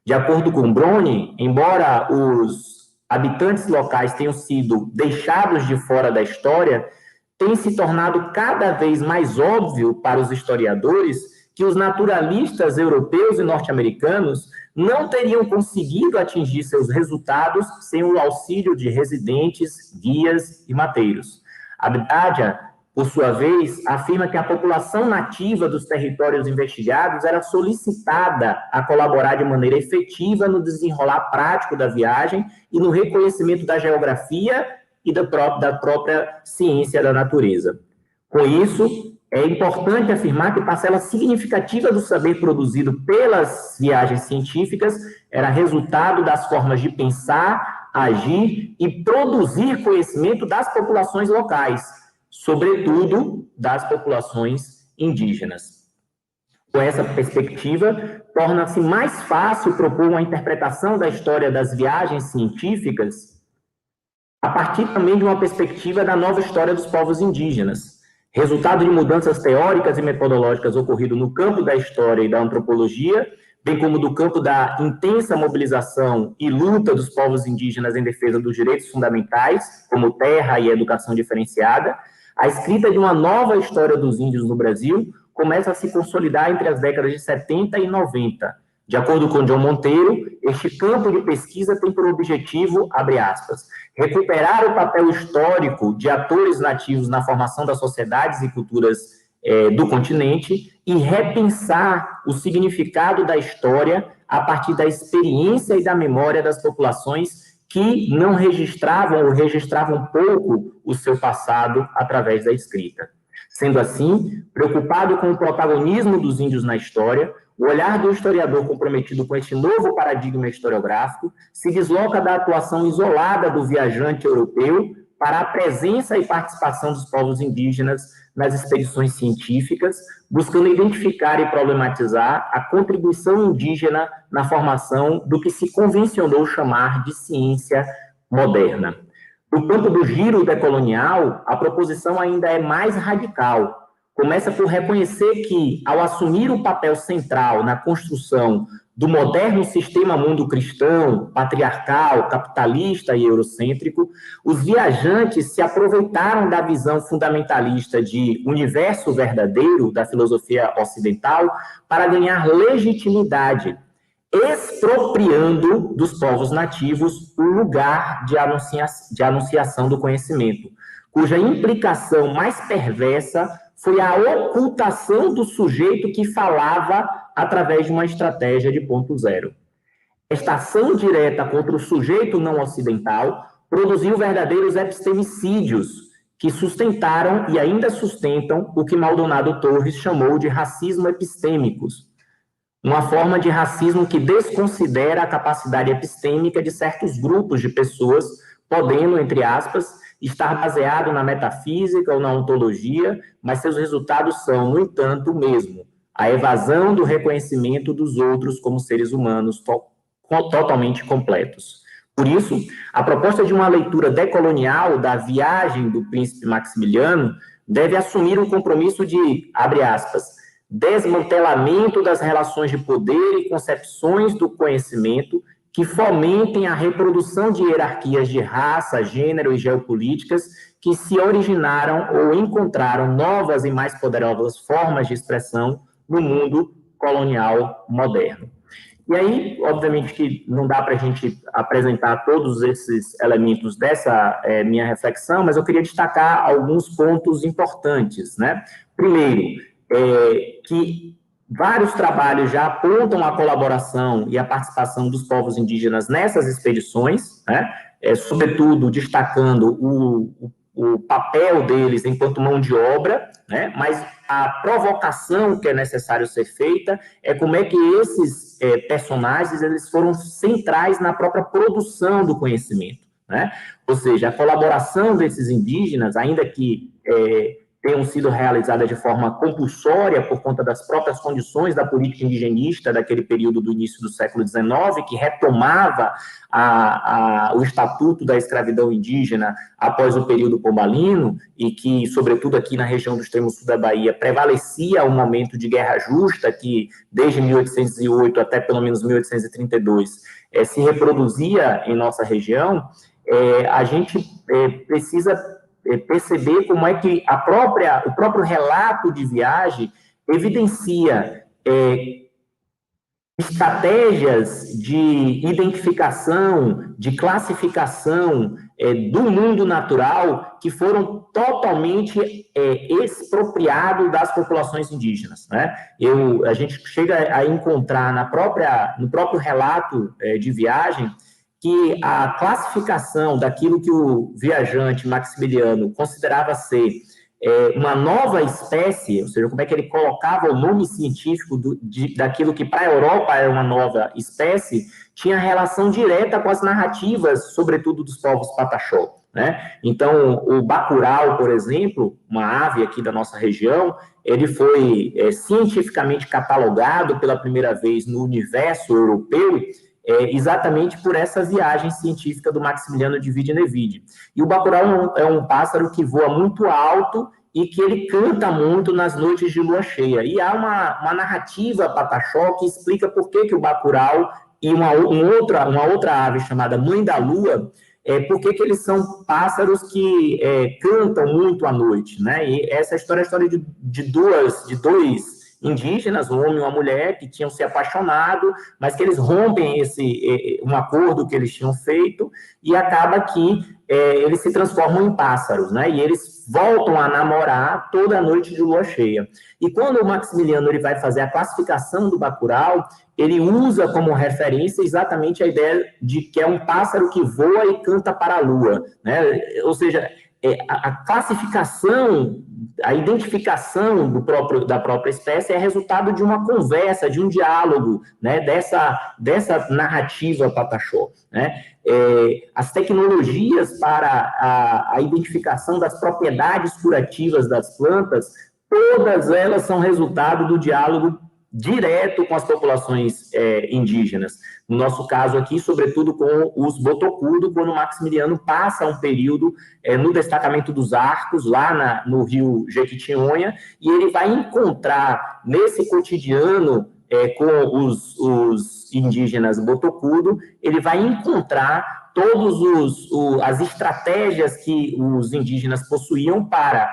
De acordo com Brony, embora os habitantes locais tenham sido deixados de fora da história, tem se tornado cada vez mais óbvio para os historiadores que os naturalistas europeus e norte-americanos não teriam conseguido atingir seus resultados sem o auxílio de residentes, guias e mateiros. Abdadia, por sua vez, afirma que a população nativa dos territórios investigados era solicitada a colaborar de maneira efetiva no desenrolar prático da viagem e no reconhecimento da geografia e da própria ciência da natureza. Com isso, é importante afirmar que parcela significativa do saber produzido pelas viagens científicas era resultado das formas de pensar, agir e produzir conhecimento das populações locais, sobretudo das populações indígenas. Com essa perspectiva, torna-se mais fácil propor uma interpretação da história das viagens científicas a partir também de uma perspectiva da nova história dos povos indígenas, resultado de mudanças teóricas e metodológicas ocorrido no campo da história e da antropologia, bem como do campo da intensa mobilização e luta dos povos indígenas em defesa dos direitos fundamentais, como terra e educação diferenciada, a escrita de uma nova história dos índios no Brasil começa a se consolidar entre as décadas de 70 e 90. De acordo com John Monteiro, este campo de pesquisa tem por objetivo, abre aspas, recuperar o papel histórico de atores nativos na formação das sociedades e culturas do continente e repensar o significado da história a partir da experiência e da memória das populações que não registravam ou registravam pouco o seu passado através da escrita. Sendo assim, preocupado com o protagonismo dos índios na história, o olhar do historiador comprometido com este novo paradigma historiográfico se desloca da atuação isolada do viajante europeu para a presença e participação dos povos indígenas nas expedições científicas, buscando identificar e problematizar a contribuição indígena na formação do que se convencionou chamar de ciência moderna. No campo do giro decolonial, a proposição ainda é mais radical. Começa por reconhecer que, ao assumir o papel central na construção do moderno sistema mundo cristão, patriarcal, capitalista e eurocêntrico, os viajantes se aproveitaram da visão fundamentalista de universo verdadeiro da filosofia ocidental para ganhar legitimidade, expropriando dos povos nativos o lugar de anunciação do conhecimento, cuja implicação mais perversa foi a ocultação do sujeito que falava através de uma estratégia de ponto zero. Esta ação direta contra o sujeito não ocidental produziu verdadeiros epistemicídios que sustentaram e ainda sustentam o que Maldonado Torres chamou de racismo epistêmicos, uma forma de racismo que desconsidera a capacidade epistêmica de certos grupos de pessoas, podendo, entre aspas, estar baseado na metafísica ou na ontologia, mas seus resultados são, no entanto, o mesmo: a evasão do reconhecimento dos outros como seres humanos totalmente completos. Por isso, a proposta de uma leitura decolonial da viagem do príncipe Maximiliano deve assumir um compromisso de, abre aspas, desmantelamento das relações de poder e concepções do conhecimento que fomentem a reprodução de hierarquias de raça, gênero e geopolíticas que se originaram ou encontraram novas e mais poderosas formas de expressão no mundo colonial moderno. E aí, obviamente que não dá para a gente apresentar todos esses elementos dessa minha reflexão, mas eu queria destacar alguns pontos importantes, né? Primeiro, que vários trabalhos já apontam a colaboração e a participação dos povos indígenas nessas expedições, né? Sobretudo destacando o papel deles enquanto mão de obra, né? Mas a provocação que é necessário ser feita é como é que esses personagens eles foram centrais na própria produção do conhecimento, né? Ou seja, a colaboração desses indígenas, ainda que tenham sido realizadas de forma compulsória por conta das próprias condições da política indigenista daquele período do início do século XIX, que retomava o estatuto da escravidão indígena após o período pombalino, e que, sobretudo aqui na região do extremo sul da Bahia, prevalecia um momento de guerra justa, que desde 1808 até pelo menos 1832 se reproduzia em nossa região. A gente precisa perceber como é que o próprio relato de viagem evidencia estratégias de identificação, de classificação do mundo natural que foram totalmente expropriados das populações indígenas, né? A gente chega a encontrar no próprio relato de viagem que a classificação daquilo que o viajante Maximiliano considerava ser uma nova espécie, ou seja, como é que ele colocava o nome científico daquilo que para a Europa era uma nova espécie, tinha relação direta com as narrativas, sobretudo dos povos Pataxó, né? Então, o bacurau, por exemplo, uma ave aqui da nossa região, ele foi cientificamente catalogado pela primeira vez no universo europeu, exatamente por essa viagem científica do Maximiliano de Wied-Nevide. E o bacurau é um pássaro que voa muito alto e que ele canta muito nas noites de lua cheia. E há uma narrativa pataxó que explica por que o bacurau e uma outra ave chamada mãe da lua, por que eles são pássaros que cantam muito à noite, né? E essa história é a história de dois indígenas, um homem e uma mulher, que tinham se apaixonado, mas que eles rompem um acordo que eles tinham feito, e acaba que eles se transformam em pássaros, né? E eles voltam a namorar toda a noite de lua cheia. E quando o Maximiliano ele vai fazer a classificação do bacurau, ele usa como referência exatamente a ideia de que é um pássaro que voa e canta para a lua, né? Ou seja, a classificação, a identificação da própria espécie é resultado de uma conversa, de um diálogo, né, dessa narrativa pataxó, né? As tecnologias para a identificação das propriedades curativas das plantas, todas elas são resultado do diálogo direto com as populações indígenas. No nosso caso aqui, sobretudo com os Botocudo, quando o Maximiliano passa um período no destacamento dos Arcos, lá no rio Jequitinhonha, e ele vai encontrar nesse cotidiano com os indígenas Botocudo, ele vai encontrar todas as estratégias que os indígenas possuíam para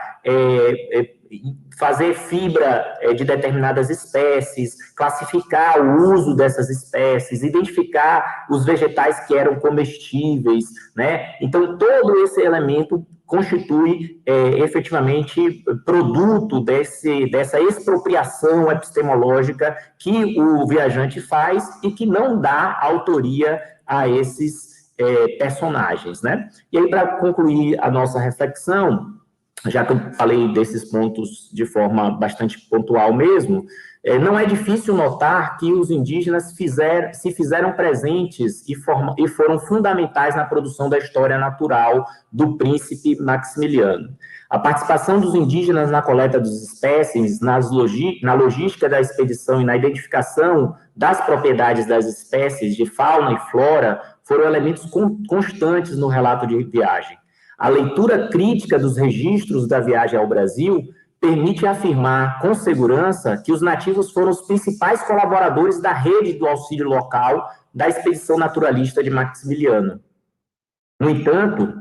fazer fibra de determinadas espécies, classificar o uso dessas espécies, identificar os vegetais que eram comestíveis, né? Então, todo esse elemento constitui efetivamente produto dessa expropriação epistemológica que o viajante faz e que não dá autoria a esses personagens, né? E aí, para concluir a nossa reflexão, já que eu falei desses pontos de forma bastante pontual mesmo, não é difícil notar que os indígenas se fizeram presentes e foram fundamentais na produção da história natural do príncipe Maximiliano. A participação dos indígenas na coleta dos espécimes, na logística da expedição e na identificação das propriedades das espécies de fauna e flora foram elementos constantes no relato de viagem. A leitura crítica dos registros da viagem ao Brasil permite afirmar com segurança que os nativos foram os principais colaboradores da rede do auxílio local da expedição naturalista de Maximiliano. No entanto,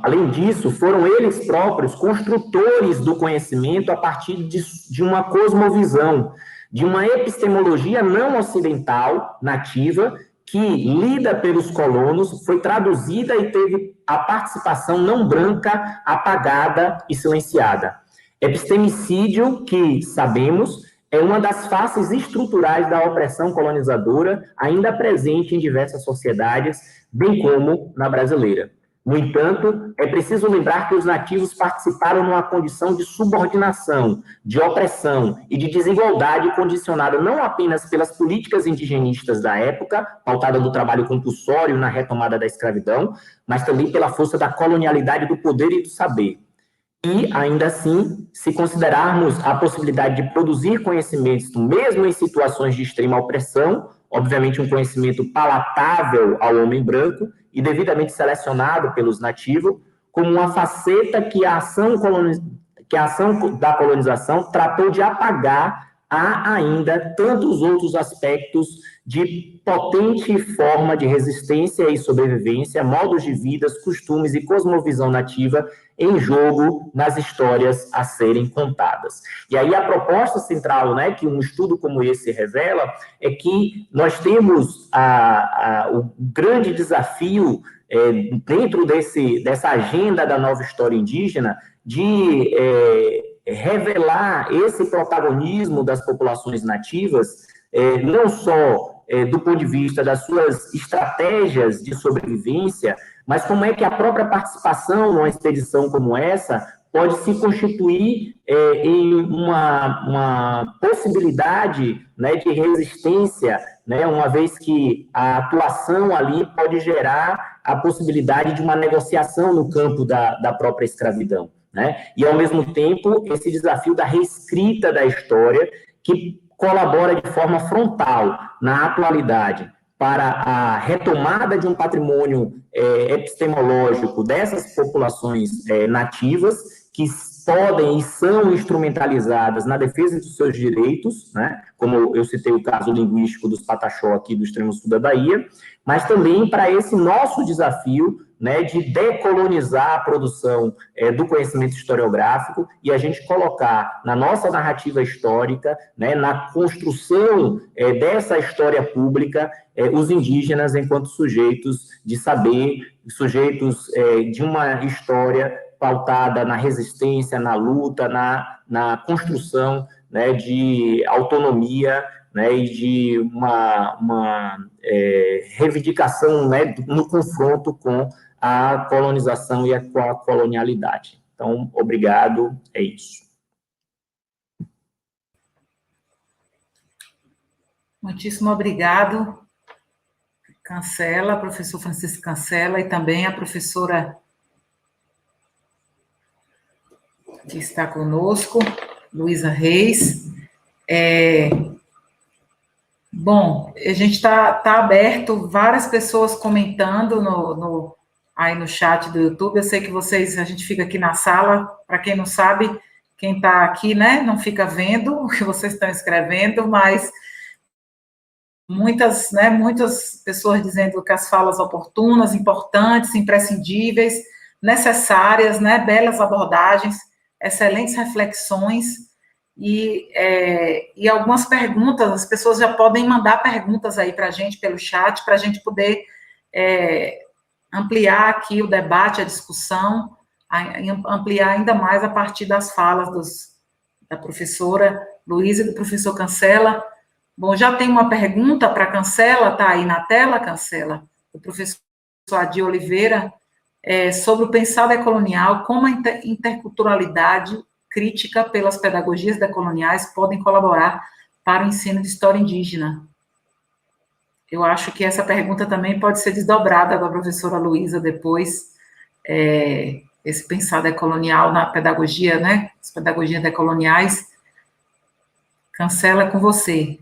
além disso, foram eles próprios construtores do conhecimento a partir de uma cosmovisão, de uma epistemologia não ocidental, nativa, que, lida pelos colonos, foi traduzida e teve a participação não branca apagada e silenciada. Epistemicídio, que sabemos, é uma das faces estruturais da opressão colonizadora, ainda presente em diversas sociedades, bem como na brasileira. No entanto, é preciso lembrar que os nativos participaram numa condição de subordinação, de opressão e de desigualdade condicionada não apenas pelas políticas indigenistas da época, pautada no trabalho compulsório na retomada da escravidão, mas também pela força da colonialidade do poder e do saber. E, ainda assim, se considerarmos a possibilidade de produzir conhecimentos, mesmo em situações de extrema opressão, obviamente um conhecimento palatável ao homem branco e devidamente selecionado pelos nativos, como uma faceta que a ação da colonização tratou de apagar, há ainda tantos outros aspectos de potente forma de resistência e sobrevivência, modos de vida, costumes e cosmovisão nativa em jogo nas histórias a serem contadas. E aí a proposta central, né, que um estudo como esse revela, é que nós temos o grande desafio dentro dessa agenda da nova história indígena de revelar esse protagonismo das populações nativas, não só do ponto de vista das suas estratégias de sobrevivência, mas como é que a própria participação numa expedição como essa pode se constituir em uma possibilidade, né, de resistência, né, uma vez que a atuação ali pode gerar a possibilidade de uma negociação no campo da própria escravidão, né? E, ao mesmo tempo, esse desafio da reescrita da história, que colabora de forma frontal na atualidade para a retomada de um patrimônio epistemológico dessas populações nativas, que podem e são instrumentalizadas na defesa dos seus direitos, né? Como eu citei o caso linguístico dos Pataxó aqui do extremo sul da Bahia, mas também para esse nosso desafio, né, de decolonizar a produção do conhecimento historiográfico e a gente colocar na nossa narrativa histórica, né, na construção dessa história pública, os indígenas enquanto sujeitos de saber, sujeitos de uma história pautada na resistência, na luta, na construção, né, de autonomia, né, e de uma reivindicação, né, no confronto com a colonização e com a colonialidade. Então, obrigado, é isso. Muitíssimo obrigado, Cancela, professor Francisco Cancela, e também a professora que está conosco, Luísa Reis. Bom, a gente está aberto, várias pessoas comentando aí no chat do YouTube. Eu sei que a gente fica aqui na sala, para quem não sabe, quem está aqui, né, não fica vendo o que vocês estão escrevendo, mas muitas pessoas dizendo que as falas oportunas, importantes, imprescindíveis, necessárias, né, belas abordagens, excelentes reflexões e algumas perguntas. As pessoas já podem mandar perguntas aí para a gente pelo chat, para a gente poder ampliar aqui o debate, a discussão, ampliar ainda mais a partir das falas da professora Luísa e do professor Cancela. Bom, já tem uma pergunta para Cancela, está aí na tela, Cancela, do professor Adi Oliveira, sobre o pensar decolonial, como a interculturalidade crítica pelas pedagogias decoloniais podem colaborar para o ensino de história indígena. Eu acho que essa pergunta também pode ser desdobrada com a professora Luísa depois, esse pensar decolonial na pedagogia, né, as pedagogias decoloniais. Cancela, com você.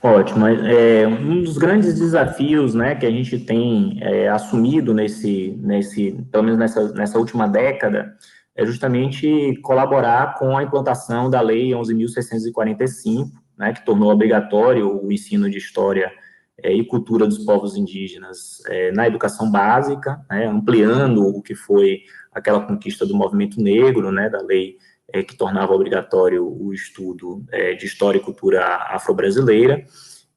Ótimo. Um dos grandes desafios, né, que a gente tem assumido pelo menos nessa última década, é justamente colaborar com a implantação da Lei 11.645, né, que tornou obrigatório o ensino de história e cultura dos povos indígenas na educação básica, né, ampliando o que foi aquela conquista do movimento negro, né, da lei que tornava obrigatório o estudo de história e cultura afro-brasileira.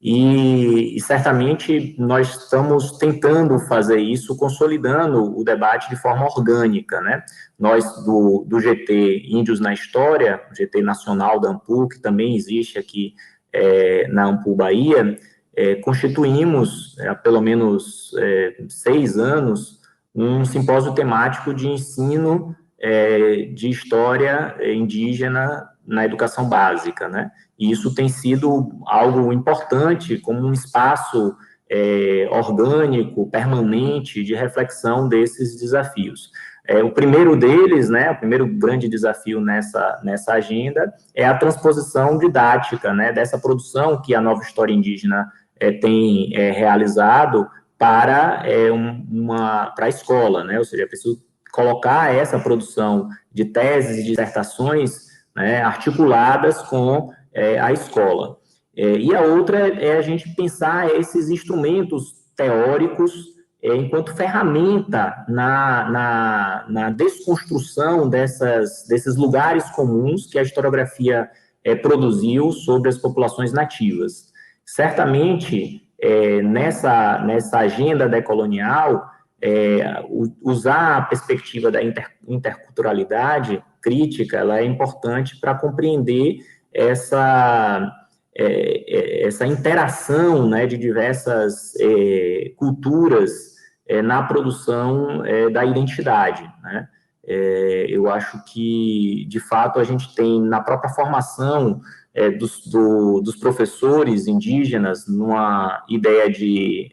e certamente nós estamos tentando fazer isso, consolidando o debate de forma orgânica, né? Nós, do GT Índios na História, o GT Nacional da Ampul, que também existe aqui na Ampul Bahia, constituímos, há pelo menos 6 anos, um simpósio temático de ensino de história indígena na educação básica, né? E isso tem sido algo importante, como um espaço orgânico, permanente, de reflexão desses desafios. O primeiro deles, né, o primeiro grande desafio nessa agenda é a transposição didática, né, dessa produção que a Nova História Indígena tem realizado para a escola, né, ou seja, é preciso colocar essa produção de teses e dissertações, né, articuladas com a escola. E a outra é a gente pensar esses instrumentos teóricos enquanto ferramenta na desconstrução desses lugares comuns que a historiografia produziu sobre as populações nativas. Certamente, nessa agenda decolonial, usar a perspectiva da interculturalidade crítica, ela é importante para compreender essa interação, né, de diversas culturas na produção da identidade, né? Eu acho que, de fato, a gente tem na própria formação dos professores indígenas, numa ideia de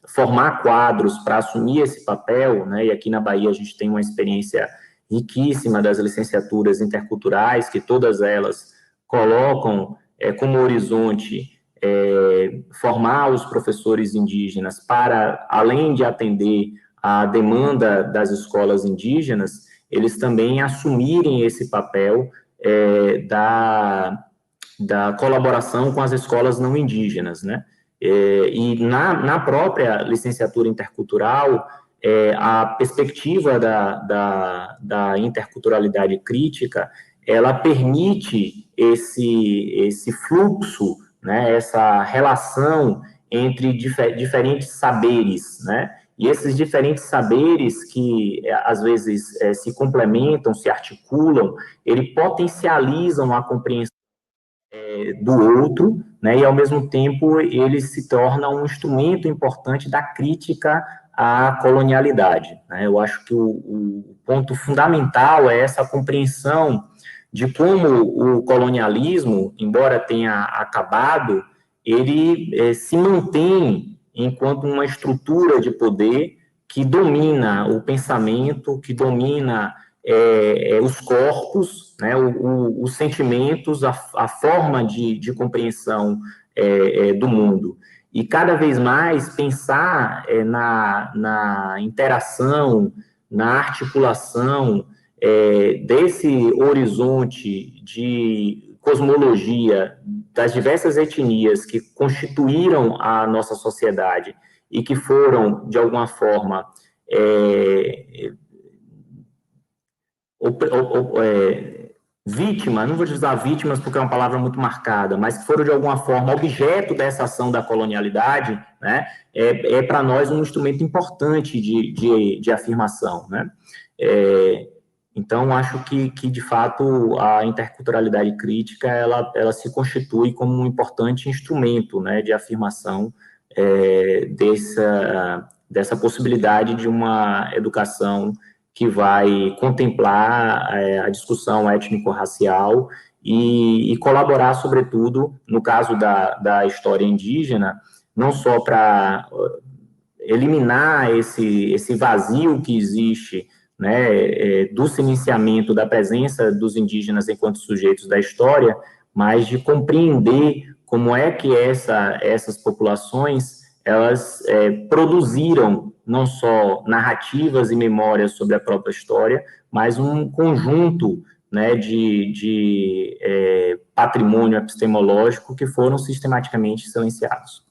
formar quadros para assumir esse papel, né? E aqui na Bahia a gente tem uma experiência riquíssima das licenciaturas interculturais, que todas elas colocam como horizonte formar os professores indígenas para, além de atender a demanda das escolas indígenas, eles também assumirem esse papel da colaboração com as escolas não indígenas, né? E na própria licenciatura intercultural, a perspectiva da interculturalidade crítica, ela permite esse fluxo, né, essa relação entre diferentes saberes, né? E esses diferentes saberes que, às vezes, se complementam, se articulam, eles potencializam a compreensão do outro, né, e, ao mesmo tempo, ele se torna um instrumento importante da crítica à colonialidade, né? Eu acho que o ponto fundamental é essa compreensão de como o colonialismo, embora tenha acabado, ele se mantém enquanto uma estrutura de poder que domina o pensamento, que domina os corpos, né, os sentimentos, a forma de compreensão do mundo. E cada vez mais pensar na interação, na articulação desse horizonte de cosmologia das diversas etnias que constituíram a nossa sociedade e que foram, de alguma forma, vítima, não vou usar vítimas porque é uma palavra muito marcada, mas que foram, de alguma forma, objeto dessa ação da colonialidade, né, para nós um instrumento importante de afirmação, né? Então, acho que, de fato, a interculturalidade crítica, ela se constitui como um importante instrumento, né, de afirmação dessa possibilidade de uma educação que vai contemplar a discussão étnico-racial e colaborar, sobretudo, no caso da história indígena, não só para eliminar esse vazio que existe, né, do silenciamento da presença dos indígenas enquanto sujeitos da história, mas de compreender como é que essas populações, elas produziram não só narrativas e memórias sobre a própria história, mas um conjunto, né, de patrimônio epistemológico que foram sistematicamente silenciados.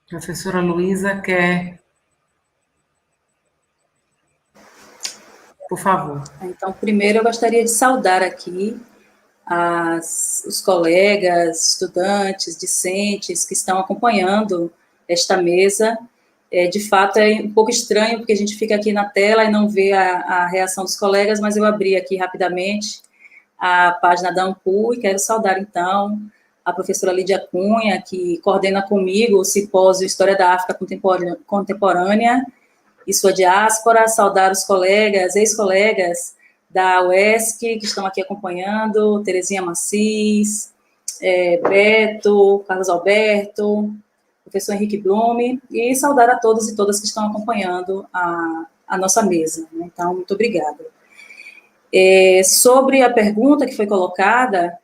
Professora Luísa, quer Por favor. Então, primeiro eu gostaria de saudar aqui os colegas, estudantes, discentes que estão acompanhando esta mesa. De fato, é um pouco estranho, porque a gente fica aqui na tela e não vê a reação dos colegas, mas eu abri aqui rapidamente a página da AMPU e quero saudar, então, a professora Lídia Cunha, que coordena comigo o simpósio História da África Contemporânea e sua diáspora, saudar os colegas, ex-colegas da UESC, que estão aqui acompanhando, Terezinha Macis, Beto, Carlos Alberto, professor Henrique Blume, e saudar a todos e todas que estão acompanhando a nossa mesa. Então, muito obrigada. Sobre a pergunta que foi colocada,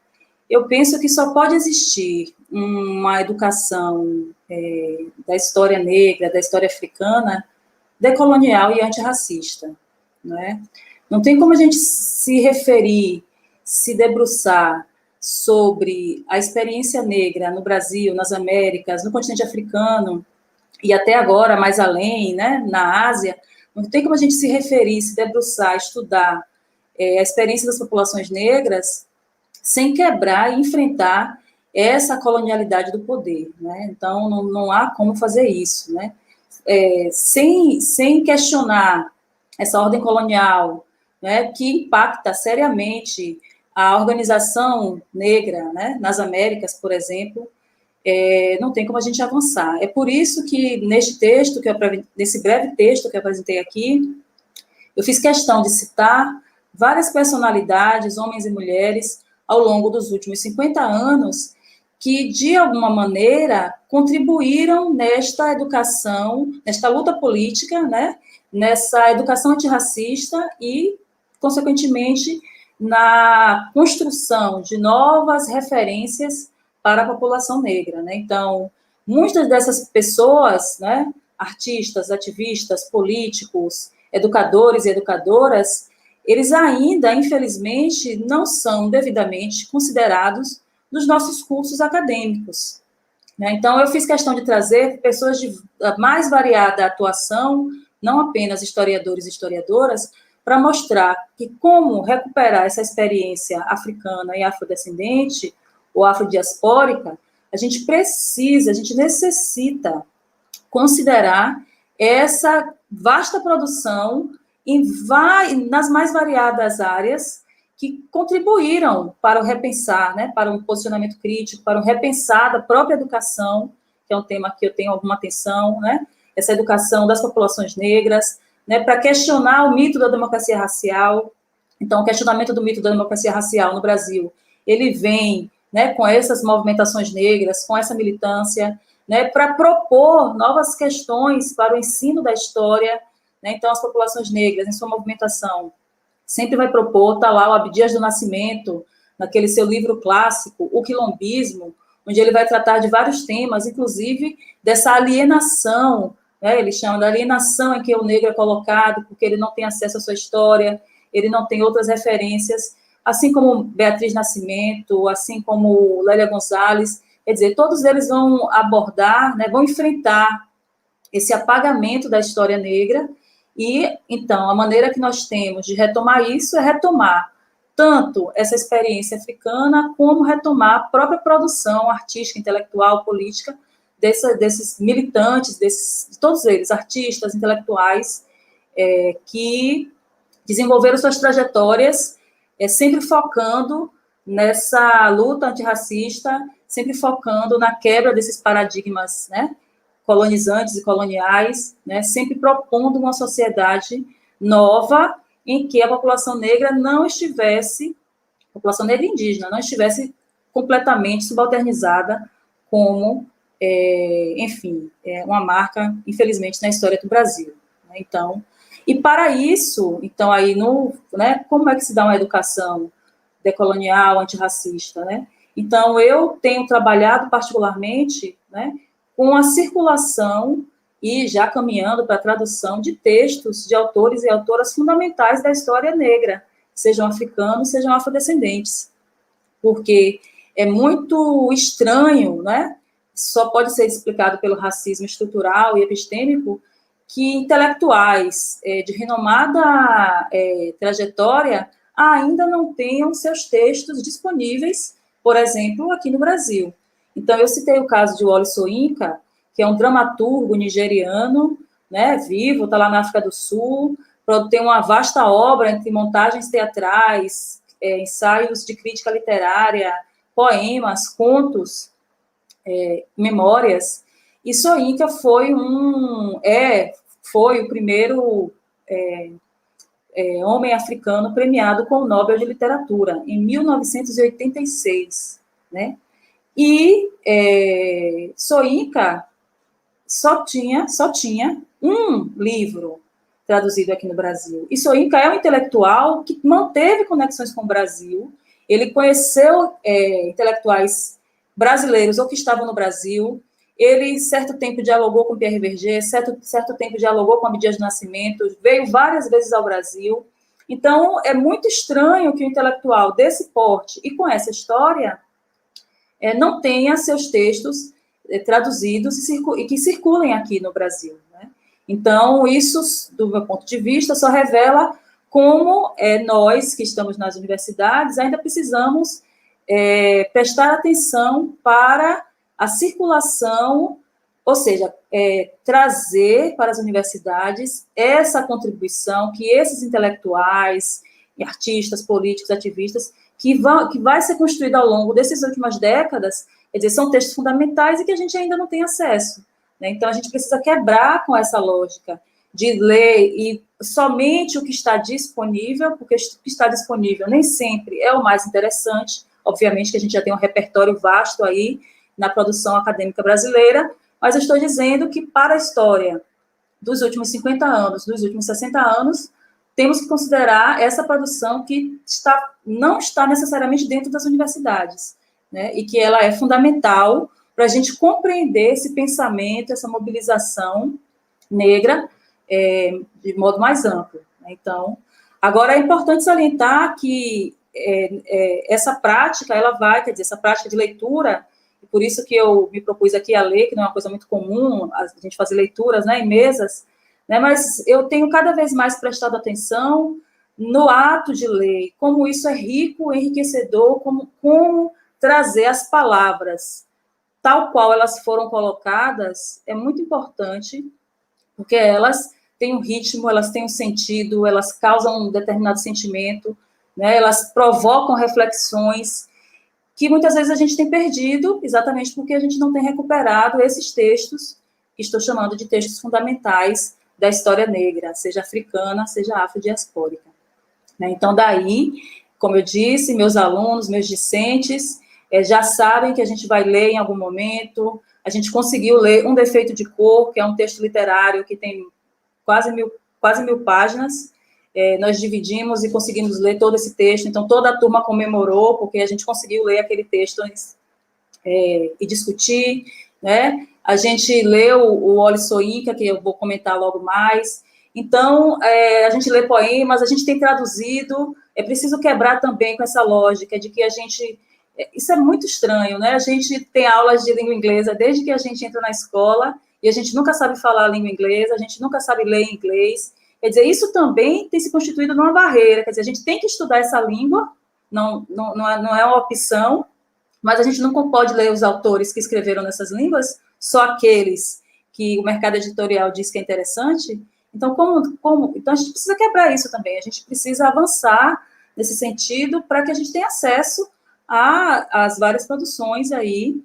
eu penso que só pode existir uma educação da história negra, da história africana, decolonial e antirracista, né? Não tem como a gente se referir, se debruçar sobre a experiência negra no Brasil, nas Américas, no continente africano, e até agora, mais além, né, na Ásia, não tem como a gente se referir, se debruçar, estudar a experiência das populações negras sem quebrar e enfrentar essa colonialidade do poder, né? Então, não há como fazer isso, né? Sem questionar essa ordem colonial, né, que impacta seriamente a organização negra, né, nas Américas, por exemplo, não tem como a gente avançar. É por isso que, nesse breve texto que eu apresentei aqui, eu fiz questão de citar várias personalidades, homens e mulheres, ao longo dos últimos 50 anos, que, de alguma maneira, contribuíram nesta educação, nesta luta política, né, nessa educação antirracista e, consequentemente, na construção de novas referências para a população negra, né? Então, muitas dessas pessoas, né, artistas, ativistas, políticos, educadores e educadoras, eles ainda, infelizmente, não são devidamente considerados nos nossos cursos acadêmicos, né? Então, eu fiz questão de trazer pessoas de mais variada atuação, não apenas historiadores e historiadoras, para mostrar que como recuperar essa experiência africana e afrodescendente, ou afrodiaspórica, a gente necessita considerar essa vasta produção nas mais variadas áreas que contribuíram para o repensar, né, para um posicionamento crítico, para o repensar da própria educação, que é um tema que eu tenho alguma atenção, né, essa educação das populações negras, né, para questionar o mito da democracia racial. Então, o questionamento do mito da democracia racial no Brasil, ele vem, né, com essas movimentações negras, com essa militância, né, para propor novas questões para o ensino da história, né. Então, as populações negras, em sua movimentação, sempre vai propor, está lá o Abdias do Nascimento, naquele seu livro clássico, O Quilombismo, onde ele vai tratar de vários temas, inclusive dessa alienação, né, ele chama de alienação em que o negro é colocado, porque ele não tem acesso à sua história, ele não tem outras referências, assim como Beatriz Nascimento, assim como Lélia Gonzalez, quer dizer, todos eles vão abordar, né, vão enfrentar esse apagamento da história negra, e, então, a maneira que nós temos de retomar isso é retomar tanto essa experiência africana, como retomar a própria produção artística, intelectual, política, desses militantes, de todos eles, artistas, intelectuais, que desenvolveram suas trajetórias, sempre focando nessa luta antirracista, sempre focando na quebra desses paradigmas, né, colonizantes e coloniais, né, sempre propondo uma sociedade nova em que a população negra não estivesse, a população negra e indígena, não estivesse completamente subalternizada como, enfim, uma marca, infelizmente, na história do Brasil, né? Então, e para isso, então, aí, né, como é que se dá uma educação decolonial, antirracista, né? Então, eu tenho trabalhado particularmente, né, com a circulação e já caminhando para a tradução de textos de autores e autoras fundamentais da história negra, sejam africanos, sejam afrodescendentes, porque é muito estranho, né? Só pode ser explicado pelo racismo estrutural e epistêmico, que intelectuais de renomada trajetória ainda não tenham seus textos disponíveis, por exemplo, aqui no Brasil. Então, eu citei o caso de Wole Soyinka, que é um dramaturgo nigeriano, né, vivo, está lá na África do Sul, tem uma vasta obra entre montagens teatrais, ensaios de crítica literária, poemas, contos, memórias. E Soyinka foi o primeiro homem africano premiado com o Nobel de Literatura, em 1986, né? E Soyinka só tinha um livro traduzido aqui no Brasil. E Soyinka é um intelectual que manteve conexões com o Brasil, ele conheceu intelectuais brasileiros ou que estavam no Brasil, ele, certo tempo, dialogou com Pierre Berger, certo tempo dialogou com Abdias do Nascimento, veio várias vezes ao Brasil. Então, é muito estranho que o intelectual desse porte e com essa história não tenha seus textos traduzidos e que circulem aqui no Brasil, né? Então, isso, do meu ponto de vista, só revela como nós, que estamos nas universidades, ainda precisamos prestar atenção para a circulação, ou seja, trazer para as universidades essa contribuição que esses intelectuais, artistas, políticos, ativistas, que vai ser construída ao longo dessas últimas décadas, quer dizer, são textos fundamentais e que a gente ainda não tem acesso, né? Então, a gente precisa quebrar com essa lógica de ler e somente o que está disponível, porque o que está disponível nem sempre é o mais interessante. Obviamente que a gente já tem um repertório vasto aí na produção acadêmica brasileira, mas eu estou dizendo que para a história dos últimos 50 anos, dos últimos 60 anos, temos que considerar essa produção que não está necessariamente dentro das universidades, né? E que ela é fundamental para a gente compreender esse pensamento, essa mobilização negra de modo mais amplo, né? Então, agora é importante salientar que essa prática, essa prática de leitura, por isso que eu me propus aqui a ler, que não é uma coisa muito comum, a gente fazer leituras, né, em mesas, né, mas eu tenho cada vez mais prestado atenção no ato de ler, como isso é rico, enriquecedor, como trazer as palavras tal qual elas foram colocadas, é muito importante, porque elas têm um ritmo, elas têm um sentido, elas causam um determinado sentimento, né, elas provocam reflexões que muitas vezes a gente tem perdido, exatamente porque a gente não tem recuperado esses textos, que estou chamando de textos fundamentais da história negra, seja africana, seja afrodiaspórica, né? Então, daí, como eu disse, meus alunos, meus discentes, já sabem que a gente vai ler em algum momento. A gente conseguiu ler Um Defeito de Cor, que é um texto literário que tem quase mil páginas. Nós dividimos e conseguimos ler todo esse texto, então toda a turma comemorou, porque a gente conseguiu ler aquele texto e discutir, né? A gente leu o Wole Soyinka, que eu vou comentar logo mais. Então, a gente lê poemas, a gente tem traduzido, é preciso quebrar também com essa lógica de que a gente... Isso é muito estranho, né? A gente tem aulas de língua inglesa desde que a gente entra na escola, e a gente nunca sabe falar a língua inglesa, a gente nunca sabe ler inglês. Quer dizer, isso também tem se constituído numa barreira. Quer dizer, a gente tem que estudar essa língua, não é uma opção, mas a gente não pode ler os autores que escreveram nessas línguas, só aqueles que o mercado editorial diz que é interessante. Então, então a gente precisa quebrar isso também, a gente precisa avançar nesse sentido para que a gente tenha acesso às várias produções aí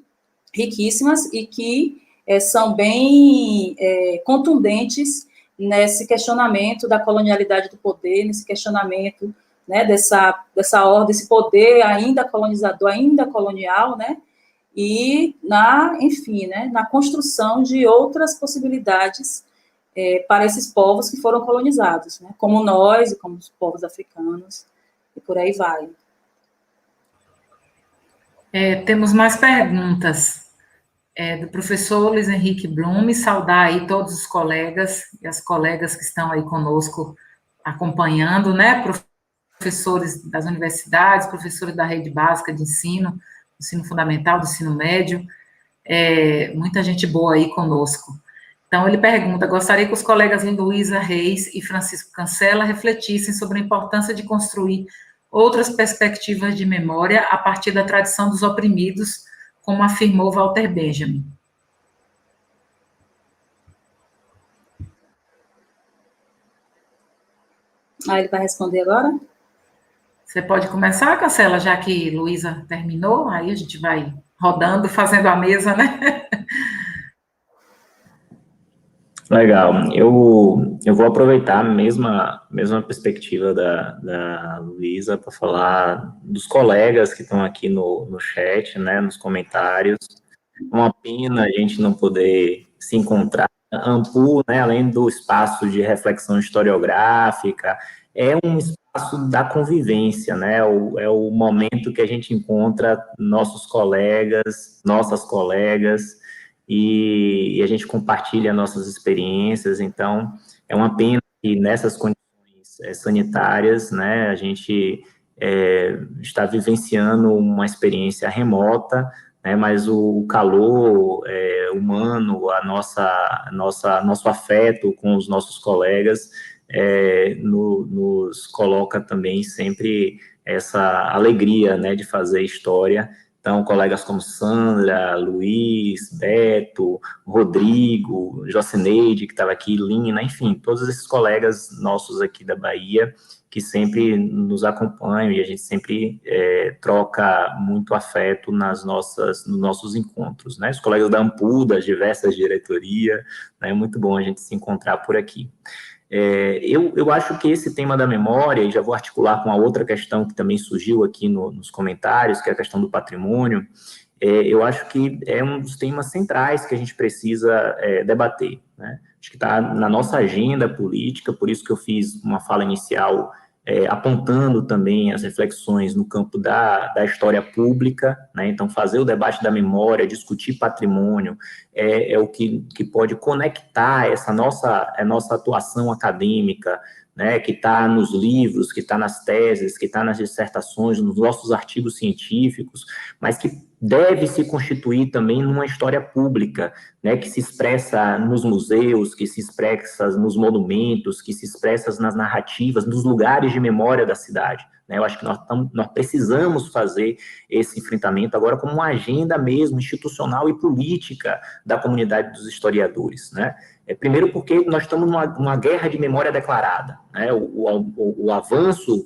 riquíssimas e que são bem contundentes nesse questionamento da colonialidade do poder, nesse questionamento, né, dessa ordem, desse poder ainda colonizador, ainda colonial, né, e enfim, né, na construção de outras possibilidades para esses povos que foram colonizados, né, como nós e como os povos africanos, e por aí vai. Temos mais perguntas. Do professor Luiz Henrique Blume, saudar aí todos os colegas e as colegas que estão aí conosco acompanhando, né, professores das universidades, professores da rede básica de ensino fundamental, do ensino médio, muita gente boa aí conosco. Então, ele pergunta: gostaria que os colegas Luísa Reis e Francisco Cancela refletissem sobre a importância de construir outras perspectivas de memória a partir da tradição dos oprimidos, como afirmou Walter Benjamin. Ele vai responder agora? Você pode começar, Cancela, já que Luísa terminou, aí a gente vai rodando, fazendo a mesa, né? Legal. Eu vou aproveitar a mesma perspectiva da Luísa para falar dos colegas que estão aqui no chat, né, nos comentários. Uma pena a gente não poder se encontrar. Ampu, né, além do espaço de reflexão historiográfica, é um espaço da convivência, né? É o momento que a gente encontra nossos colegas, nossas colegas, e a gente compartilha nossas experiências. Então, é uma pena que nessas condições sanitárias, né, a gente está vivenciando uma experiência remota, né, mas o calor humano, nosso afeto com os nossos colegas nos coloca também sempre essa alegria, né, de fazer história. Então, colegas como Sandra, Luiz, Beto, Rodrigo, Jocineide, que estava aqui, Lina, enfim, todos esses colegas nossos aqui da Bahia, que sempre nos acompanham e a gente sempre troca muito afeto nos nossos encontros, né? Os colegas da Ampu, das diversas diretorias, né? É muito bom a gente se encontrar por aqui. Eu acho que esse tema da memória, e já vou articular com a outra questão que também surgiu aqui nos comentários, que é a questão do patrimônio, eu acho que é um dos temas centrais que a gente precisa debater, né? Acho que está na nossa agenda política, por isso que eu fiz uma fala inicial apontando também as reflexões no campo da história pública, né? Então, fazer o debate da memória, discutir patrimônio, é o que pode conectar essa nossa atuação acadêmica, né, que está nos livros, que está nas teses, que está nas dissertações, nos nossos artigos científicos, mas que deve se constituir também numa história pública, né, que se expressa nos museus, que se expressa nos monumentos, que se expressa nas narrativas, nos lugares de memória da cidade. Né? Eu acho que nós precisamos fazer esse enfrentamento agora como uma agenda mesmo institucional e política da comunidade dos historiadores, né? Primeiro porque nós estamos numa guerra de memória declarada, né? O avanço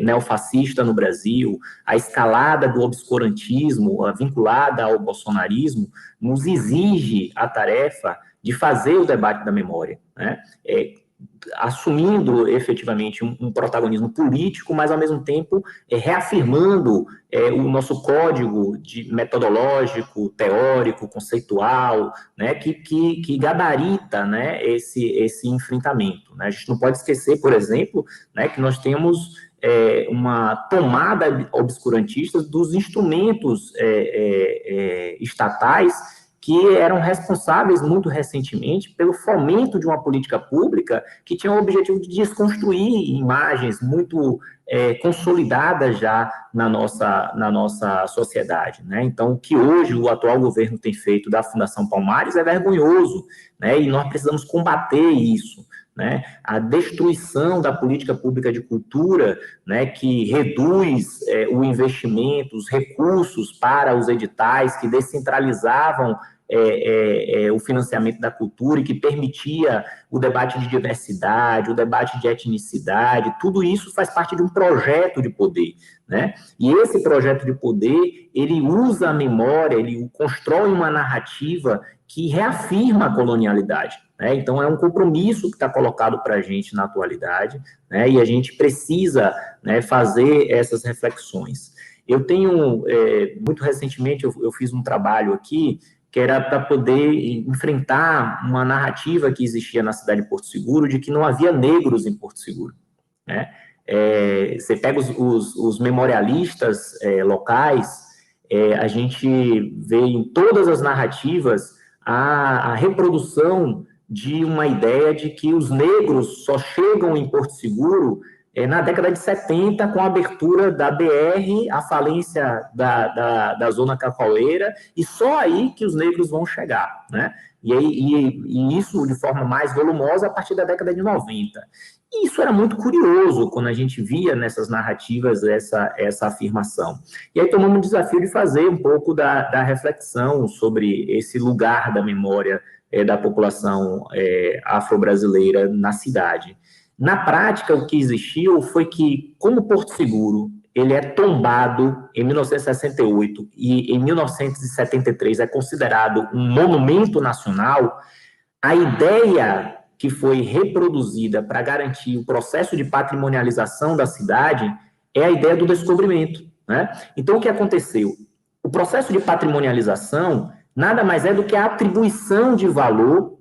neofascista no Brasil, a escalada do obscurantismo vinculada ao bolsonarismo, nos exige a tarefa de fazer o debate da memória, né? Assumindo efetivamente um protagonismo político, mas ao mesmo tempo reafirmando o nosso código metodológico, teórico, conceitual, né, que gabarita, né, esse enfrentamento, né? A gente não pode esquecer, por exemplo, né, que nós temos uma tomada obscurantista dos instrumentos estatais que eram responsáveis muito recentemente pelo fomento de uma política pública que tinha o objetivo de desconstruir imagens muito consolidadas já na nossa sociedade, né? Então, o que hoje o atual governo tem feito da Fundação Palmares é vergonhoso, né? E nós precisamos combater isso, né? A destruição da política pública de cultura, né, que reduz o investimento, os recursos para os editais, que descentralizavam o financiamento da cultura e que permitia o debate de diversidade, o debate de etnicidade, tudo isso faz parte de um projeto de poder, né? E esse projeto de poder, ele usa a memória, ele constrói uma narrativa que reafirma a colonialidade, né? Então, é um compromisso que está colocado para a gente na atualidade, né? E a gente precisa, né, fazer essas reflexões. Eu tenho, muito recentemente, eu fiz um trabalho aqui que era para poder enfrentar uma narrativa que existia na cidade de Porto Seguro de que não havia negros em Porto Seguro, né? Você pega os memorialistas locais, a gente vê em todas as narrativas a reprodução de uma ideia de que os negros só chegam em Porto Seguro na década de 70, com a abertura da BR, a falência da zona cacaueira, e só aí que os negros vão chegar, né? E isso de forma mais volumosa a partir da década de 90. E isso era muito curioso quando a gente via nessas narrativas essa afirmação. E aí tomamos o desafio de fazer um pouco da reflexão sobre esse lugar da memória da população afro-brasileira na cidade. Na prática, o que existiu foi que, como Porto Seguro, ele é tombado em 1968 e em 1973 é considerado um monumento nacional, a ideia que foi reproduzida para garantir o processo de patrimonialização da cidade é a ideia do descobrimento, né? Então, o que aconteceu? O processo de patrimonialização nada mais é do que a atribuição de valor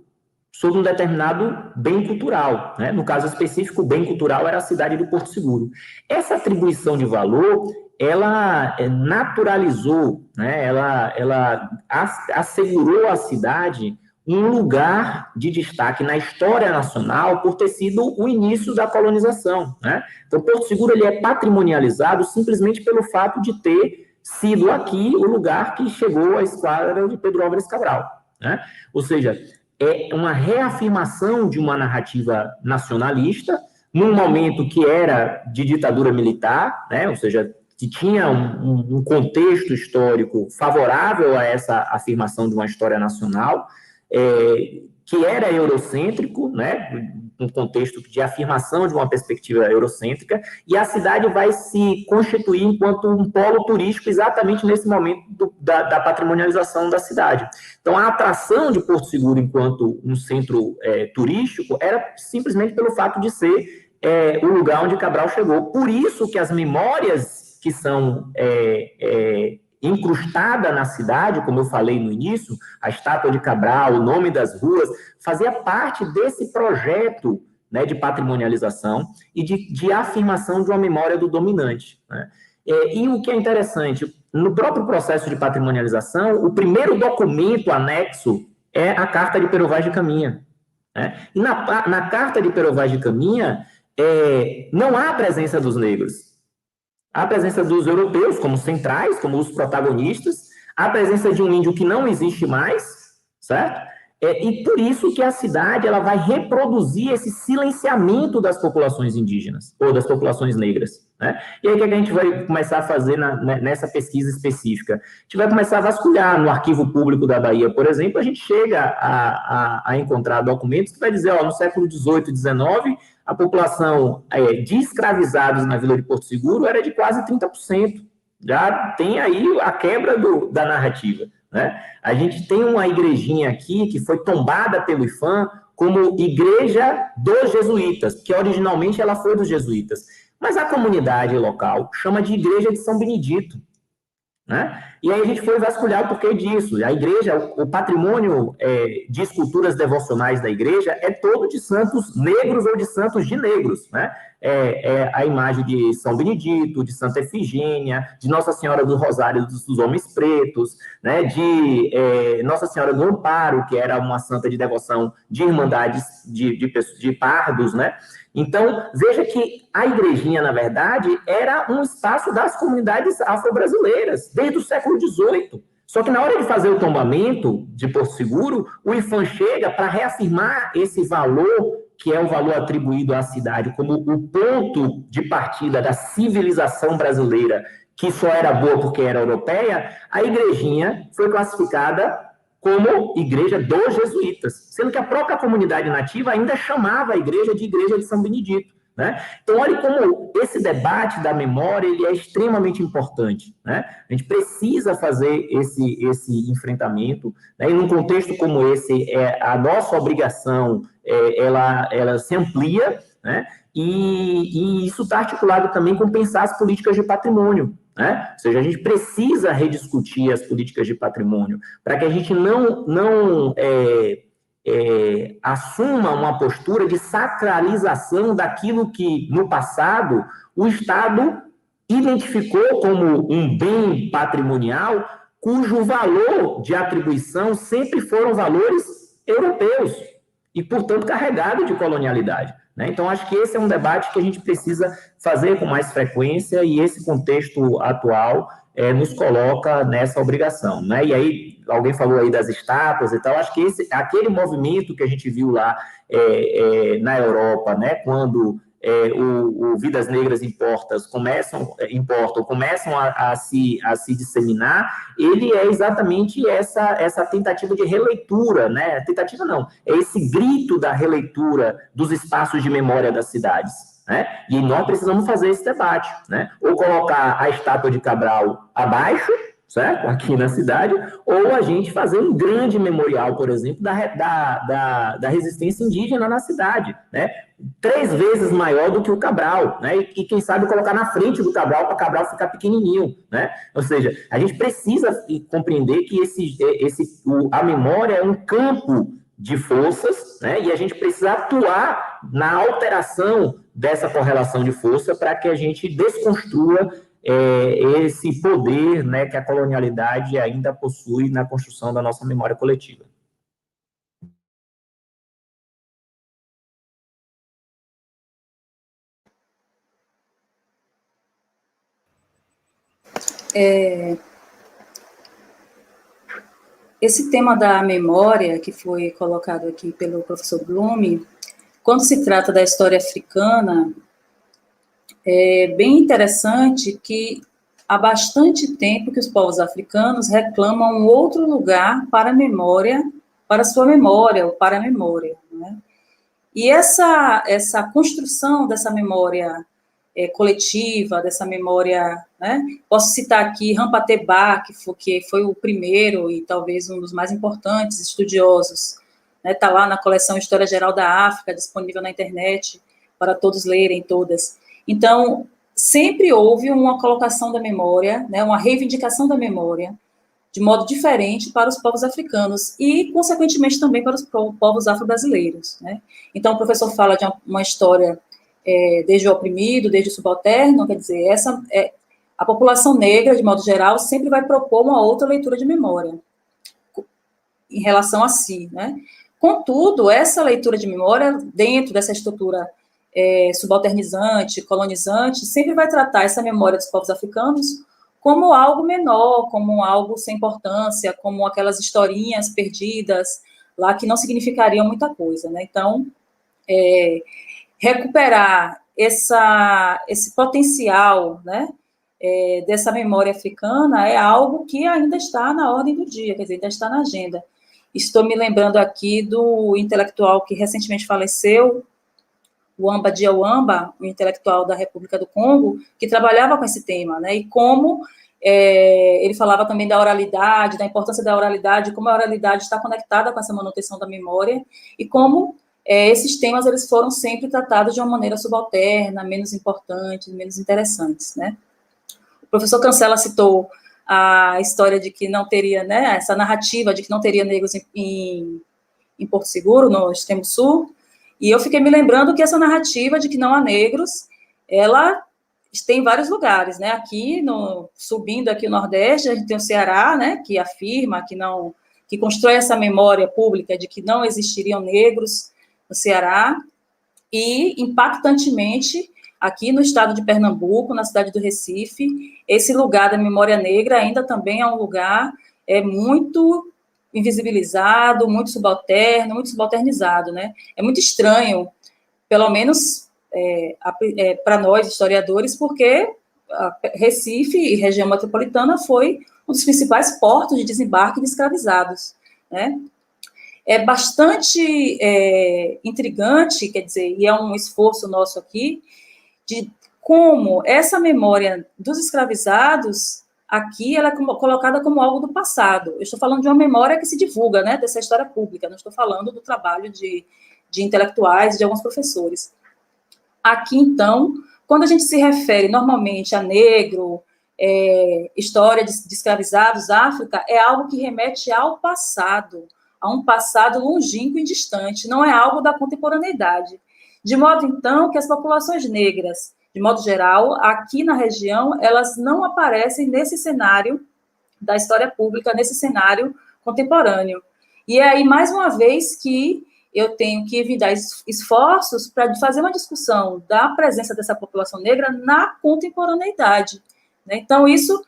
sobre um determinado bem cultural, né? No caso específico, o bem cultural era a cidade do Porto Seguro. Essa atribuição de valor, ela naturalizou, né? Ela assegurou à cidade um lugar de destaque na história nacional por ter sido o início da colonização, né? Então, Porto Seguro ele é patrimonializado simplesmente pelo fato de ter sido aqui o lugar que chegou a esquadra de Pedro Álvares Cabral, né? Ou seja, é uma reafirmação de uma narrativa nacionalista num momento que era de ditadura militar, né? Ou seja, que tinha um contexto histórico favorável a essa afirmação de uma história nacional, que era eurocêntrico, né, um contexto de afirmação de uma perspectiva eurocêntrica, e a cidade vai se constituir enquanto um polo turístico exatamente nesse momento da patrimonialização da cidade. Então, a atração de Porto Seguro enquanto um centro turístico era simplesmente pelo fato de ser o lugar onde Cabral chegou. Por isso que as memórias que são incrustada na cidade, como eu falei no início, a estátua de Cabral, o nome das ruas, fazia parte desse projeto, né, de patrimonialização e de afirmação de uma memória do dominante, né? E o que é interessante, no próprio processo de patrimonialização, o primeiro documento anexo é a Carta de Pero Vaz de Caminha, né? E na Carta de Pero Vaz de Caminha, não há a presença dos negros. Há a presença dos europeus como centrais, como os protagonistas, há a presença de um índio que não existe mais, certo? E por isso que a cidade ela vai reproduzir esse silenciamento das populações indígenas, ou das populações negras, né? E aí o que a gente vai começar a fazer nessa pesquisa específica? A gente vai começar a vasculhar no Arquivo Público da Bahia, por exemplo, a gente chega a encontrar documentos que vai dizer, no século XVIII e XIX, a população de escravizados na Vila de Porto Seguro era de quase 30%. Já tem aí a quebra da narrativa, né? A gente tem uma igrejinha aqui que foi tombada pelo IPHAN como Igreja dos Jesuítas, que originalmente ela foi dos jesuítas. Mas a comunidade local chama de Igreja de São Benedito, né? E aí a gente foi vasculhar o porquê disso. A igreja, o patrimônio de esculturas devocionais da igreja é todo de santos negros ou de santos de negros, né? A imagem de São Benedito, de Santa Efigênia, de Nossa Senhora do Rosário dos Homens Pretos, né? De Nossa Senhora do Amparo, que era uma santa de devoção de irmandades de pardos, né? Então, veja que a igrejinha, na verdade, era um espaço das comunidades afro-brasileiras, desde o século XVIII. Só que na hora de fazer o tombamento de Porto Seguro, o IPHAN chega para reafirmar esse valor, que é o valor atribuído à cidade, como o ponto de partida da civilização brasileira, que só era boa porque era europeia. A igrejinha foi classificada como Igreja dos Jesuítas, sendo que a própria comunidade nativa ainda chamava a igreja de Igreja de São Benedito, né? Então, olha como esse debate da memória ele é extremamente importante, né? A gente precisa fazer esse enfrentamento, né? E num contexto como esse, a nossa obrigação, ela se amplia, né? E isso está articulado também com pensar as políticas de patrimônio, né? Ou seja, a gente precisa rediscutir as políticas de patrimônio para que a gente não assuma uma postura de sacralização daquilo que, no passado, o Estado identificou como um bem patrimonial cujo valor de atribuição sempre foram valores europeus e, portanto, carregado de colonialidade, né? Então, acho que esse é um debate que a gente precisa fazer com mais frequência, e esse contexto atual nos coloca nessa obrigação, né? E aí, alguém falou aí das estátuas e tal, acho que aquele movimento que a gente viu lá na Europa, né, quando o Vidas Negras começam a se disseminar, ele é exatamente essa tentativa de releitura, né? Tentativa não, é esse grito da releitura dos espaços de memória das cidades, né? E nós precisamos fazer esse debate, né? Ou colocar a estátua de Cabral abaixo, certo? Aqui na cidade, ou a gente fazer um grande memorial, por exemplo, da resistência indígena na cidade, né? 3 vezes maior do que o Cabral, né? E quem sabe colocar na frente do Cabral para o Cabral ficar pequenininho, né? Ou seja, a gente precisa compreender que a memória é um campo de forças, né? E a gente precisa atuar na alteração dessa correlação de força para que a gente desconstrua esse poder, né, que a colonialidade ainda possui na construção da nossa memória coletiva. Esse tema da memória, que foi colocado aqui pelo professor Blume, quando se trata da história africana, é bem interessante que há bastante tempo que os povos africanos reclamam um outro lugar para a memória, para a sua memória, ou para a memória, né? E essa construção dessa memória coletiva, dessa memória, né? Posso citar aqui Rampatebá, que foi o primeiro e talvez um dos mais importantes estudiosos, né? Está lá na coleção História Geral da África, disponível na internet para todos lerem, todas. Então, sempre houve uma colocação da memória, né? Uma reivindicação da memória, de modo diferente para os povos africanos e, consequentemente, também para os povos afro-brasileiros, né? Então, o professor fala de uma história desde o oprimido, desde o subalterno, quer dizer, a população negra, de modo geral, sempre vai propor uma outra leitura de memória em relação a si, né? Contudo, essa leitura de memória, dentro dessa estrutura subalternizante, colonizante, sempre vai tratar essa memória dos povos africanos como algo menor, como algo sem importância, como aquelas historinhas perdidas lá que não significariam muita coisa, né? Então, recuperar esse potencial, né, dessa memória africana é algo que ainda está na ordem do dia, quer dizer, ainda está na agenda. Estou me lembrando aqui do intelectual que recentemente faleceu, o Wamba Diawamba, o intelectual da República do Congo, que trabalhava com esse tema, né, e como ele falava também da oralidade, da importância da oralidade, como a oralidade está conectada com essa manutenção da memória, e como esses temas eles foram sempre tratados de uma maneira subalterna, menos importantes, menos interessantes, né. O professor Cancela citou a história de que não teria, né, essa narrativa de que não teria negros em Porto Seguro, no extremo sul, e eu fiquei me lembrando que essa narrativa de que não há negros, ela tem em vários lugares, né, aqui, subindo aqui o Nordeste, a gente tem o Ceará, né, que afirma que constrói essa memória pública de que não existiriam negros no Ceará, e, impactantemente, aqui no estado de Pernambuco, na cidade do Recife, esse lugar da memória negra ainda também é um lugar muito invisibilizado, muito subalterno, muito subalternizado, né? É muito estranho, pelo menos para nós, historiadores, porque Recife e região metropolitana foi um dos principais portos de desembarque de escravizados, né? É bastante intrigante, quer dizer, e é um esforço nosso aqui, de como essa memória dos escravizados, aqui, ela é colocada como algo do passado. Eu estou falando de uma memória que se divulga, né, dessa história pública, não estou falando do trabalho de intelectuais, de alguns professores. Aqui, então, quando a gente se refere normalmente a negro, história de escravizados, África, é algo que remete ao passado, a um passado longínquo e distante, não é algo da contemporaneidade. De modo, então, que as populações negras, de modo geral, aqui na região, elas não aparecem nesse cenário da história pública, nesse cenário contemporâneo. E é aí, mais uma vez, que eu tenho que evitar esforços para fazer uma discussão da presença dessa população negra na contemporaneidade, né? Então, isso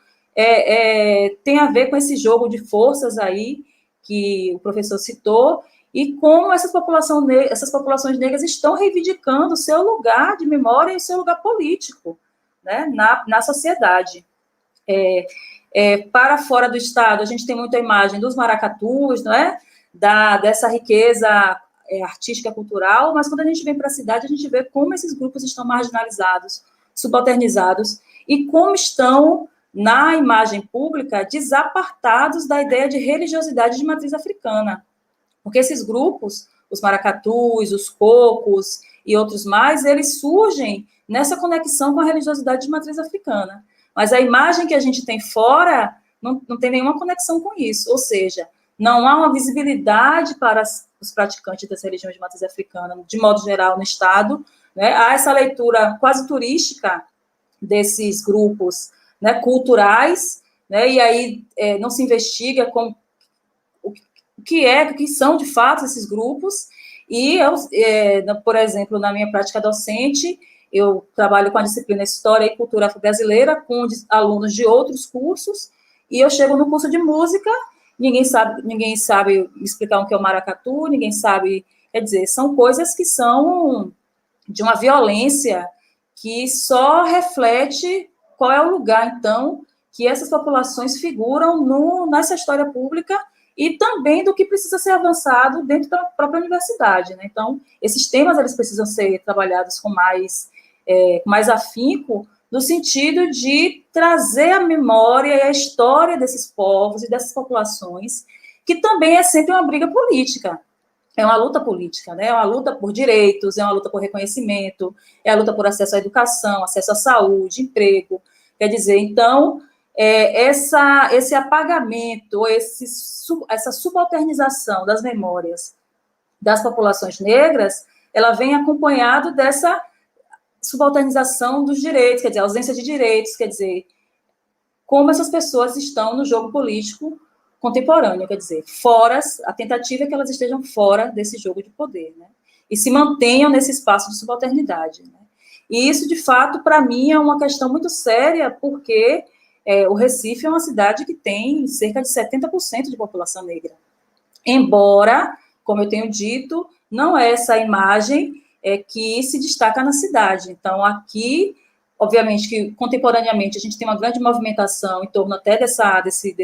tem a ver com esse jogo de forças aí que o professor citou, e como essas populações negras estão reivindicando o seu lugar de memória e o seu lugar político, né, na sociedade. Para fora do Estado, a gente tem muita imagem dos maracatus, não é? Dessa riqueza artística, cultural, mas quando a gente vem para a cidade, a gente vê como esses grupos estão marginalizados, subalternizados, e como estão, na imagem pública, desapartados da ideia de religiosidade de matriz africana. Porque esses grupos, os maracatus, os cocos e outros mais, eles surgem nessa conexão com a religiosidade de matriz africana. Mas a imagem que a gente tem fora não tem nenhuma conexão com isso, ou seja, não há uma visibilidade para os praticantes das religiões de matriz africana, de modo geral, no Estado, né? Há essa leitura quase turística desses grupos, né, culturais, né, e aí não se investiga o que são, de fato, esses grupos, e por exemplo, na minha prática docente, eu trabalho com a disciplina História e Cultura Afro-Brasileira, com alunos de outros cursos, e eu chego no curso de música, ninguém sabe explicar o que é o maracatu, ninguém sabe, quer dizer, são coisas que são de uma violência que só reflete qual é o lugar, então, que essas populações figuram nessa história pública e também do que precisa ser avançado dentro da própria universidade, né? Então, esses temas, eles precisam ser trabalhados com mais afinco, no sentido de trazer a memória e a história desses povos e dessas populações, que também é sempre uma briga política. É uma luta política, né? É uma luta por direitos, é uma luta por reconhecimento, é a luta por acesso à educação, acesso à saúde, emprego. Quer dizer, então, esse apagamento, essa subalternização das memórias das populações negras, ela vem acompanhado dessa subalternização dos direitos, quer dizer, ausência de direitos, quer dizer, como essas pessoas estão no jogo político contemporâneo, quer dizer, a tentativa é que elas estejam fora desse jogo de poder, né? E se mantenham nesse espaço de subalternidade, né? E isso, de fato, para mim, é uma questão muito séria, porque o Recife é uma cidade que tem cerca de 70% de população negra. Embora, como eu tenho dito, não é essa imagem que se destaca na cidade. Então, aqui, obviamente, que contemporaneamente a gente tem uma grande movimentação em torno até desse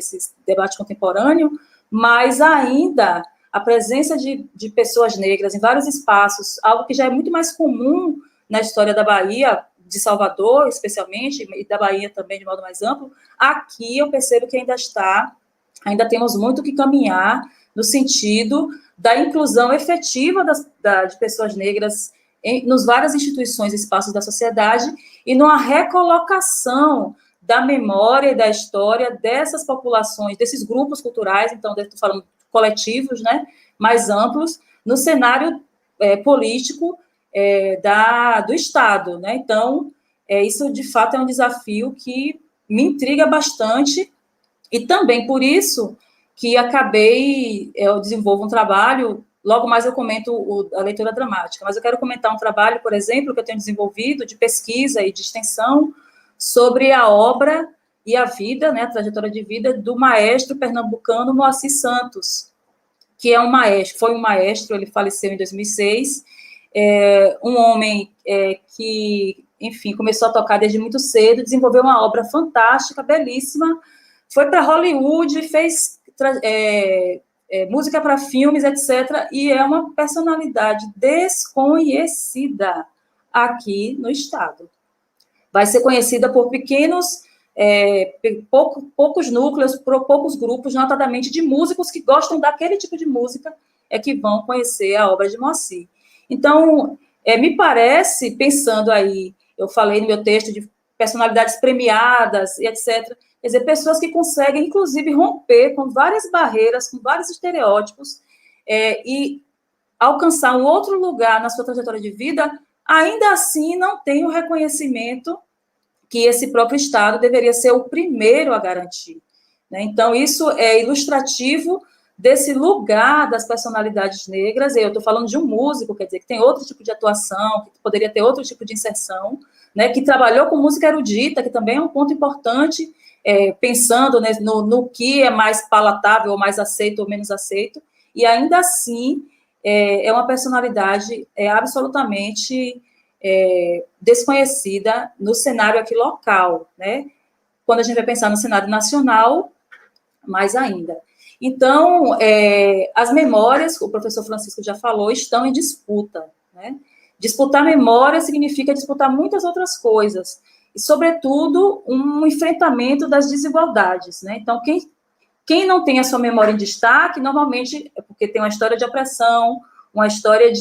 debate contemporâneo, mas ainda a presença de pessoas negras em vários espaços, algo que já é muito mais comum na história da Bahia, de Salvador, especialmente, e da Bahia também, de modo mais amplo, aqui eu percebo que ainda temos muito que caminhar no sentido da inclusão efetiva de pessoas negras nos várias instituições e espaços da sociedade e numa recolocação da memória e da história dessas populações, desses grupos culturais, então, estou falando coletivos, né, mais amplos, no cenário político do Estado, né? Então, isso, de fato, é um desafio que me intriga bastante, e também por isso que eu desenvolvo um trabalho, logo mais eu comento a leitura dramática, mas eu quero comentar um trabalho, por exemplo, que eu tenho desenvolvido de pesquisa e de extensão sobre a obra e a vida, né, a trajetória de vida do maestro pernambucano Moacir Santos, que foi um maestro, ele faleceu em 2006, um homem que, enfim, começou a tocar desde muito cedo, desenvolveu uma obra fantástica, belíssima, foi para Hollywood, fez música para filmes, etc., e é uma personalidade desconhecida aqui no Estado. Vai ser conhecida por poucos núcleos, por poucos grupos, notadamente de músicos que gostam daquele tipo de música, que vão conhecer a obra de Moacir. Então, me parece, pensando aí, eu falei no meu texto de personalidades premiadas e etc., quer dizer, pessoas que conseguem, inclusive, romper com várias barreiras, com vários estereótipos, e alcançar um outro lugar na sua trajetória de vida, ainda assim não tem o reconhecimento que esse próprio Estado deveria ser o primeiro a garantir, né? Então, isso é ilustrativo desse lugar das personalidades negras. Eu estou falando de um músico, quer dizer, que tem outro tipo de atuação, que poderia ter outro tipo de inserção, né, que trabalhou com música erudita, que também é um ponto importante, pensando, né, no que é mais palatável, ou mais aceito ou menos aceito, e ainda assim é uma personalidade absolutamente desconhecida no cenário aqui local, né? Quando a gente vai pensar no cenário nacional, mais ainda. Então, as memórias, o professor Francisco já falou, estão em disputa, né? Disputar memória significa disputar muitas outras coisas, e, sobretudo, um enfrentamento das desigualdades, né? Então, quem não tem a sua memória em destaque, normalmente é porque tem uma história de opressão, uma história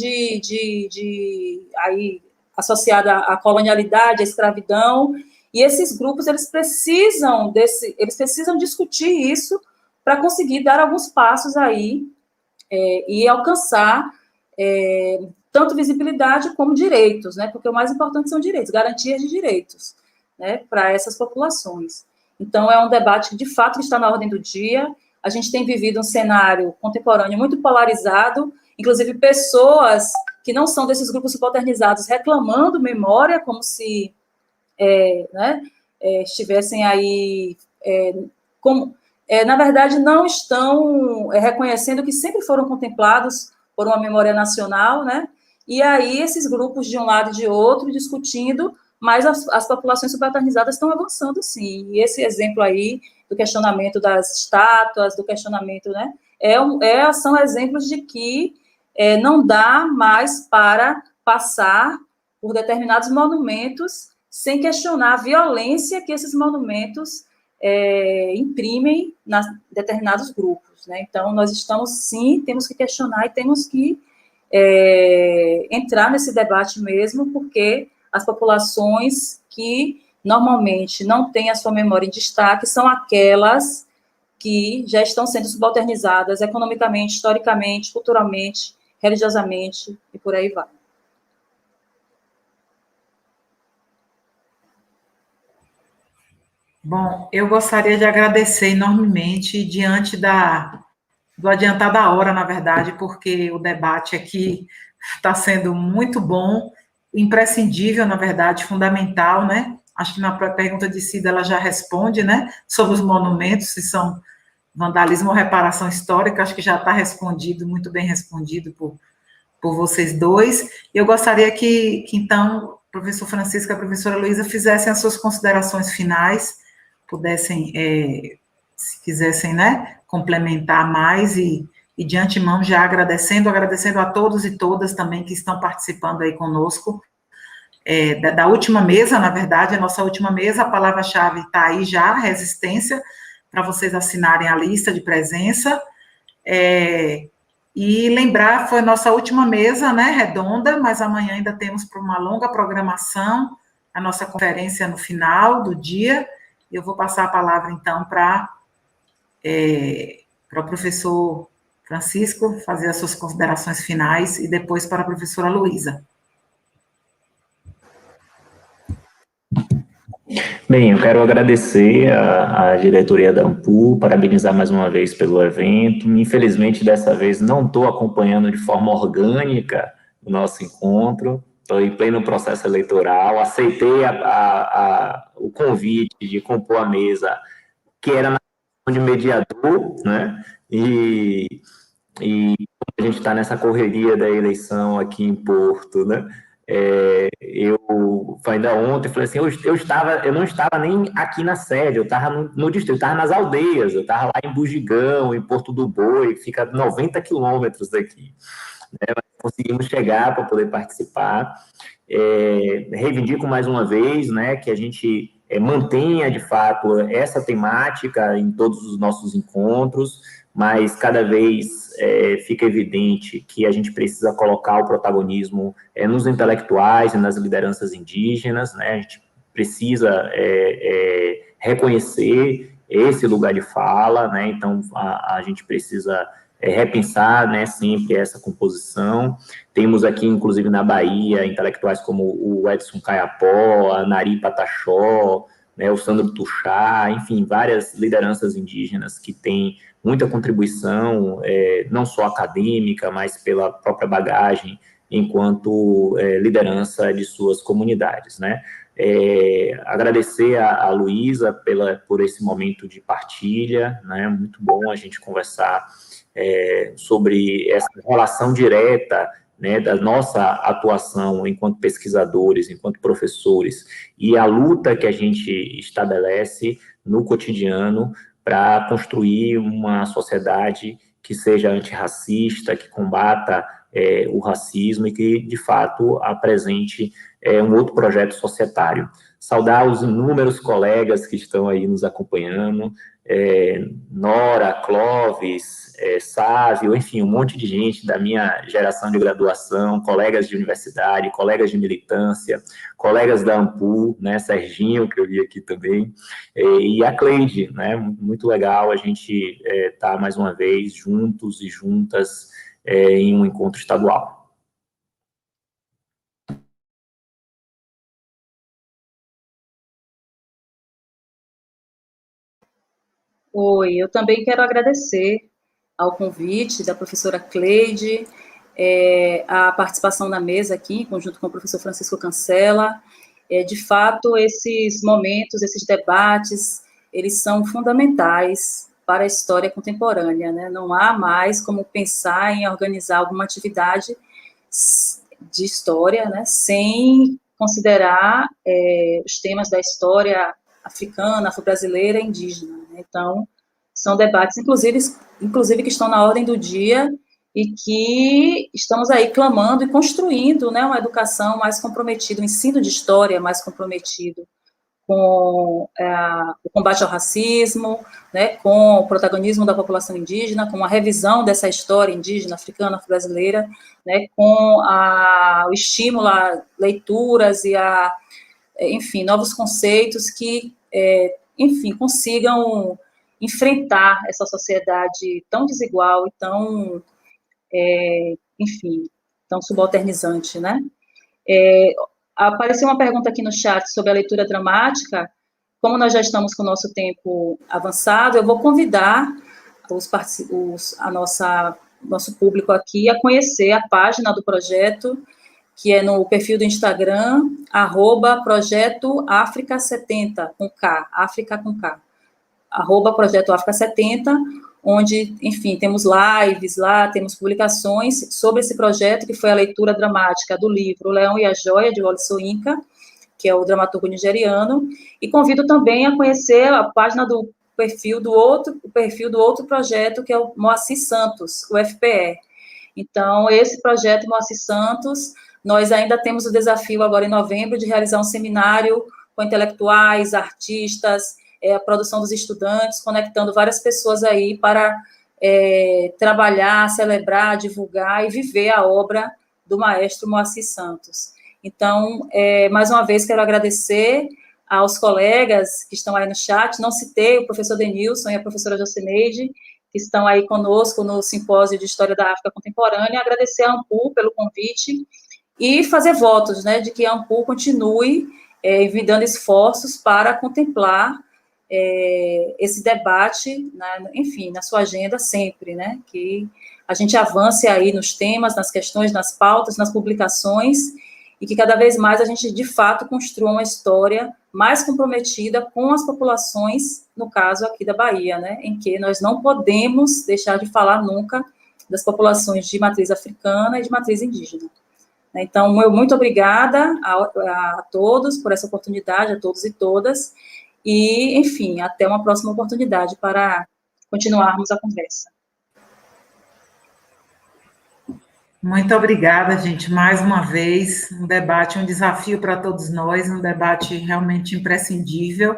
aí, associada à colonialidade, à escravidão, e esses grupos, eles precisam discutir isso para conseguir dar alguns passos aí e alcançar tanto visibilidade como direitos, né? Porque o mais importante são direitos, garantias de direitos, né, para essas populações. Então, é um debate que, de fato, está na ordem do dia. A gente tem vivido um cenário contemporâneo muito polarizado, inclusive pessoas que não são desses grupos subalternizados reclamando memória, como se estivessem aí, na verdade, não estão reconhecendo que sempre foram contemplados por uma memória nacional, né? E aí esses grupos de um lado e de outro discutindo, mas as populações subalternizadas estão avançando, sim. E esse exemplo aí do questionamento das estátuas, do questionamento, né? São exemplos de que não dá mais para passar por determinados monumentos sem questionar a violência que esses monumentos imprimem em determinados grupos, né? Então, nós temos que questionar e temos que entrar nesse debate mesmo, porque as populações que normalmente não têm a sua memória em destaque são aquelas que já estão sendo subalternizadas economicamente, historicamente, culturalmente, religiosamente, e por aí vai. Bom, eu gostaria de agradecer enormemente diante do adiantar da hora, na verdade, porque o debate aqui está sendo muito bom, imprescindível, na verdade, fundamental, né? Acho que na pergunta de Cida ela já responde, né? Sobre os monumentos, se são vandalismo ou reparação histórica, acho que já está respondido, muito bem respondido por vocês dois. Eu gostaria que então, o professor Francisco e a professora Luísa fizessem as suas considerações finais, pudessem, se quisessem, né, complementar mais e de antemão já agradecendo a todos e todas também que estão participando aí conosco, da última mesa, na verdade, a nossa última mesa, a palavra-chave está aí já, resistência, para vocês assinarem a lista de presença, e lembrar, foi a nossa última mesa, né, redonda, mas amanhã ainda temos para uma longa programação, a nossa conferência no final do dia. Eu vou passar a palavra, então, para o professor Francisco fazer as suas considerações finais e depois para a professora Luísa. Bem, eu quero agradecer à diretoria da AMPU, parabenizar mais uma vez pelo evento. Infelizmente, dessa vez, não estou acompanhando de forma orgânica o nosso encontro, estou em pleno processo eleitoral, aceitei o convite de compor a mesa, que era na de mediador, né? E a gente está nessa correria da eleição aqui em Porto, né? Eu ainda ontem falei assim, eu não estava nem aqui na sede, eu estava no distrito, eu estava nas aldeias, eu estava lá em Bugigão, em Porto do Boi, que fica a 90 quilômetros daqui. Mas conseguimos chegar para poder participar. Reivindico mais uma vez, né, que a gente mantenha, de fato, essa temática em todos os nossos encontros, mas cada vez fica evidente que a gente precisa colocar o protagonismo nos intelectuais e nas lideranças indígenas, né? A gente precisa reconhecer esse lugar de fala, né? Então, a gente precisa repensar, né, sempre essa composição. Temos aqui, inclusive, na Bahia, intelectuais como o Edson Caiapó, a Nari Pataxó, né, o Sandro Tuchá, enfim, várias lideranças indígenas que têm muita contribuição, não só acadêmica, mas pela própria bagagem enquanto liderança de suas comunidades, né? Agradecer a Luísa por esse momento de partilha, né? Muito bom a gente conversar sobre essa relação direta, né, da nossa atuação enquanto pesquisadores, enquanto professores, e a luta que a gente estabelece no cotidiano para construir uma sociedade que seja antirracista, que combata o racismo e que, de fato, apresente um outro projeto societário. Saudar os inúmeros colegas que estão aí nos acompanhando, Nora, Clóvis, Sávio, enfim, um monte de gente da minha geração de graduação, colegas de universidade, colegas de militância, colegas da AMPU, né, Serginho, que eu vi aqui também, e a Cleide, né, muito legal a gente estar mais uma vez juntos e juntas em um encontro estadual. Oi, eu também quero agradecer ao convite da professora Cleide, a participação na mesa aqui, em conjunto com o professor Francisco Cancela. De fato, esses momentos, esses debates, eles são fundamentais para a história contemporânea, né? Não há mais como pensar em organizar alguma atividade de história, né, sem considerar os temas da história africana, afro-brasileira e indígena, né? Então, são debates, inclusive que estão na ordem do dia e que estamos aí clamando e construindo, né, uma educação mais comprometida, um ensino de história mais comprometido com o combate ao racismo, né, com o protagonismo da população indígena, com a revisão dessa história indígena, africana, afro-brasileira, né, com o estímulo a leituras e enfim, novos conceitos que, enfim, consigam enfrentar essa sociedade tão desigual e tão, enfim, tão subalternizante, né? Apareceu uma pergunta aqui no chat sobre a leitura dramática. Como nós já estamos com o nosso tempo avançado, eu vou convidar nosso público aqui a conhecer a página do projeto, que é no perfil do Instagram, @Projeto África 70, com K, África com K, @Projeto África 70, onde, enfim, temos lives lá, temos publicações sobre esse projeto, que foi a leitura dramática do livro O Leão e a Joia, de Wole Soyinka, que é o dramaturgo nigeriano, e convido também a conhecer a página do perfil do outro projeto, que é o Moacir Santos, o FPE. Então, esse projeto Moacir Santos, nós ainda temos o desafio agora em novembro de realizar um seminário com intelectuais, artistas, a produção dos estudantes, conectando várias pessoas aí para trabalhar, celebrar, divulgar e viver a obra do maestro Moacir Santos. Então, mais uma vez, quero agradecer aos colegas que estão aí no chat. Não citei o professor Denilson e a professora Jocineide, que estão aí conosco no Simpósio de História da África Contemporânea. Agradecer a AMPU pelo convite e fazer votos, né, de que a AMPU continue envidando esforços para contemplar esse debate, enfim, na sua agenda sempre, né, que a gente avance aí nos temas, nas questões, nas pautas, nas publicações, e que cada vez mais a gente, de fato, construa uma história mais comprometida com as populações, no caso aqui da Bahia, né, em que nós não podemos deixar de falar nunca das populações de matriz africana e de matriz indígena. Então, muito obrigada a todos por essa oportunidade, a todos e todas, e, enfim, até uma próxima oportunidade para continuarmos a conversa. Muito obrigada, gente, mais uma vez, um debate, um desafio para todos nós, um debate realmente imprescindível,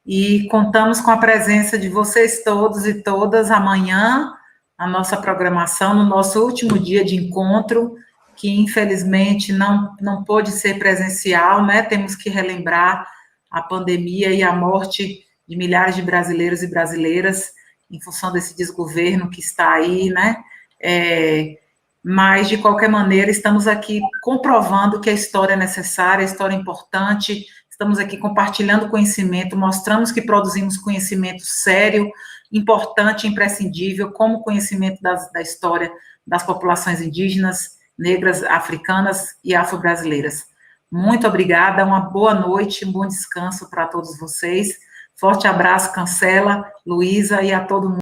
e contamos com a presença de vocês todos e todas amanhã, a nossa programação, no nosso último dia de encontro, que infelizmente não pôde ser presencial, né, temos que relembrar a pandemia e a morte de milhares de brasileiros e brasileiras em função desse desgoverno que está aí, né, mas, de qualquer maneira, estamos aqui comprovando que a história é necessária, a história é importante, estamos estamos aqui compartilhando conhecimento, mostramos que produzimos conhecimento sério, importante, imprescindível, como conhecimento da história das populações indígenas, negras, africanas e afro-brasileiras. Muito obrigada, uma boa noite, um bom descanso para todos vocês. Forte abraço, Cancela, Luísa e a todo mundo.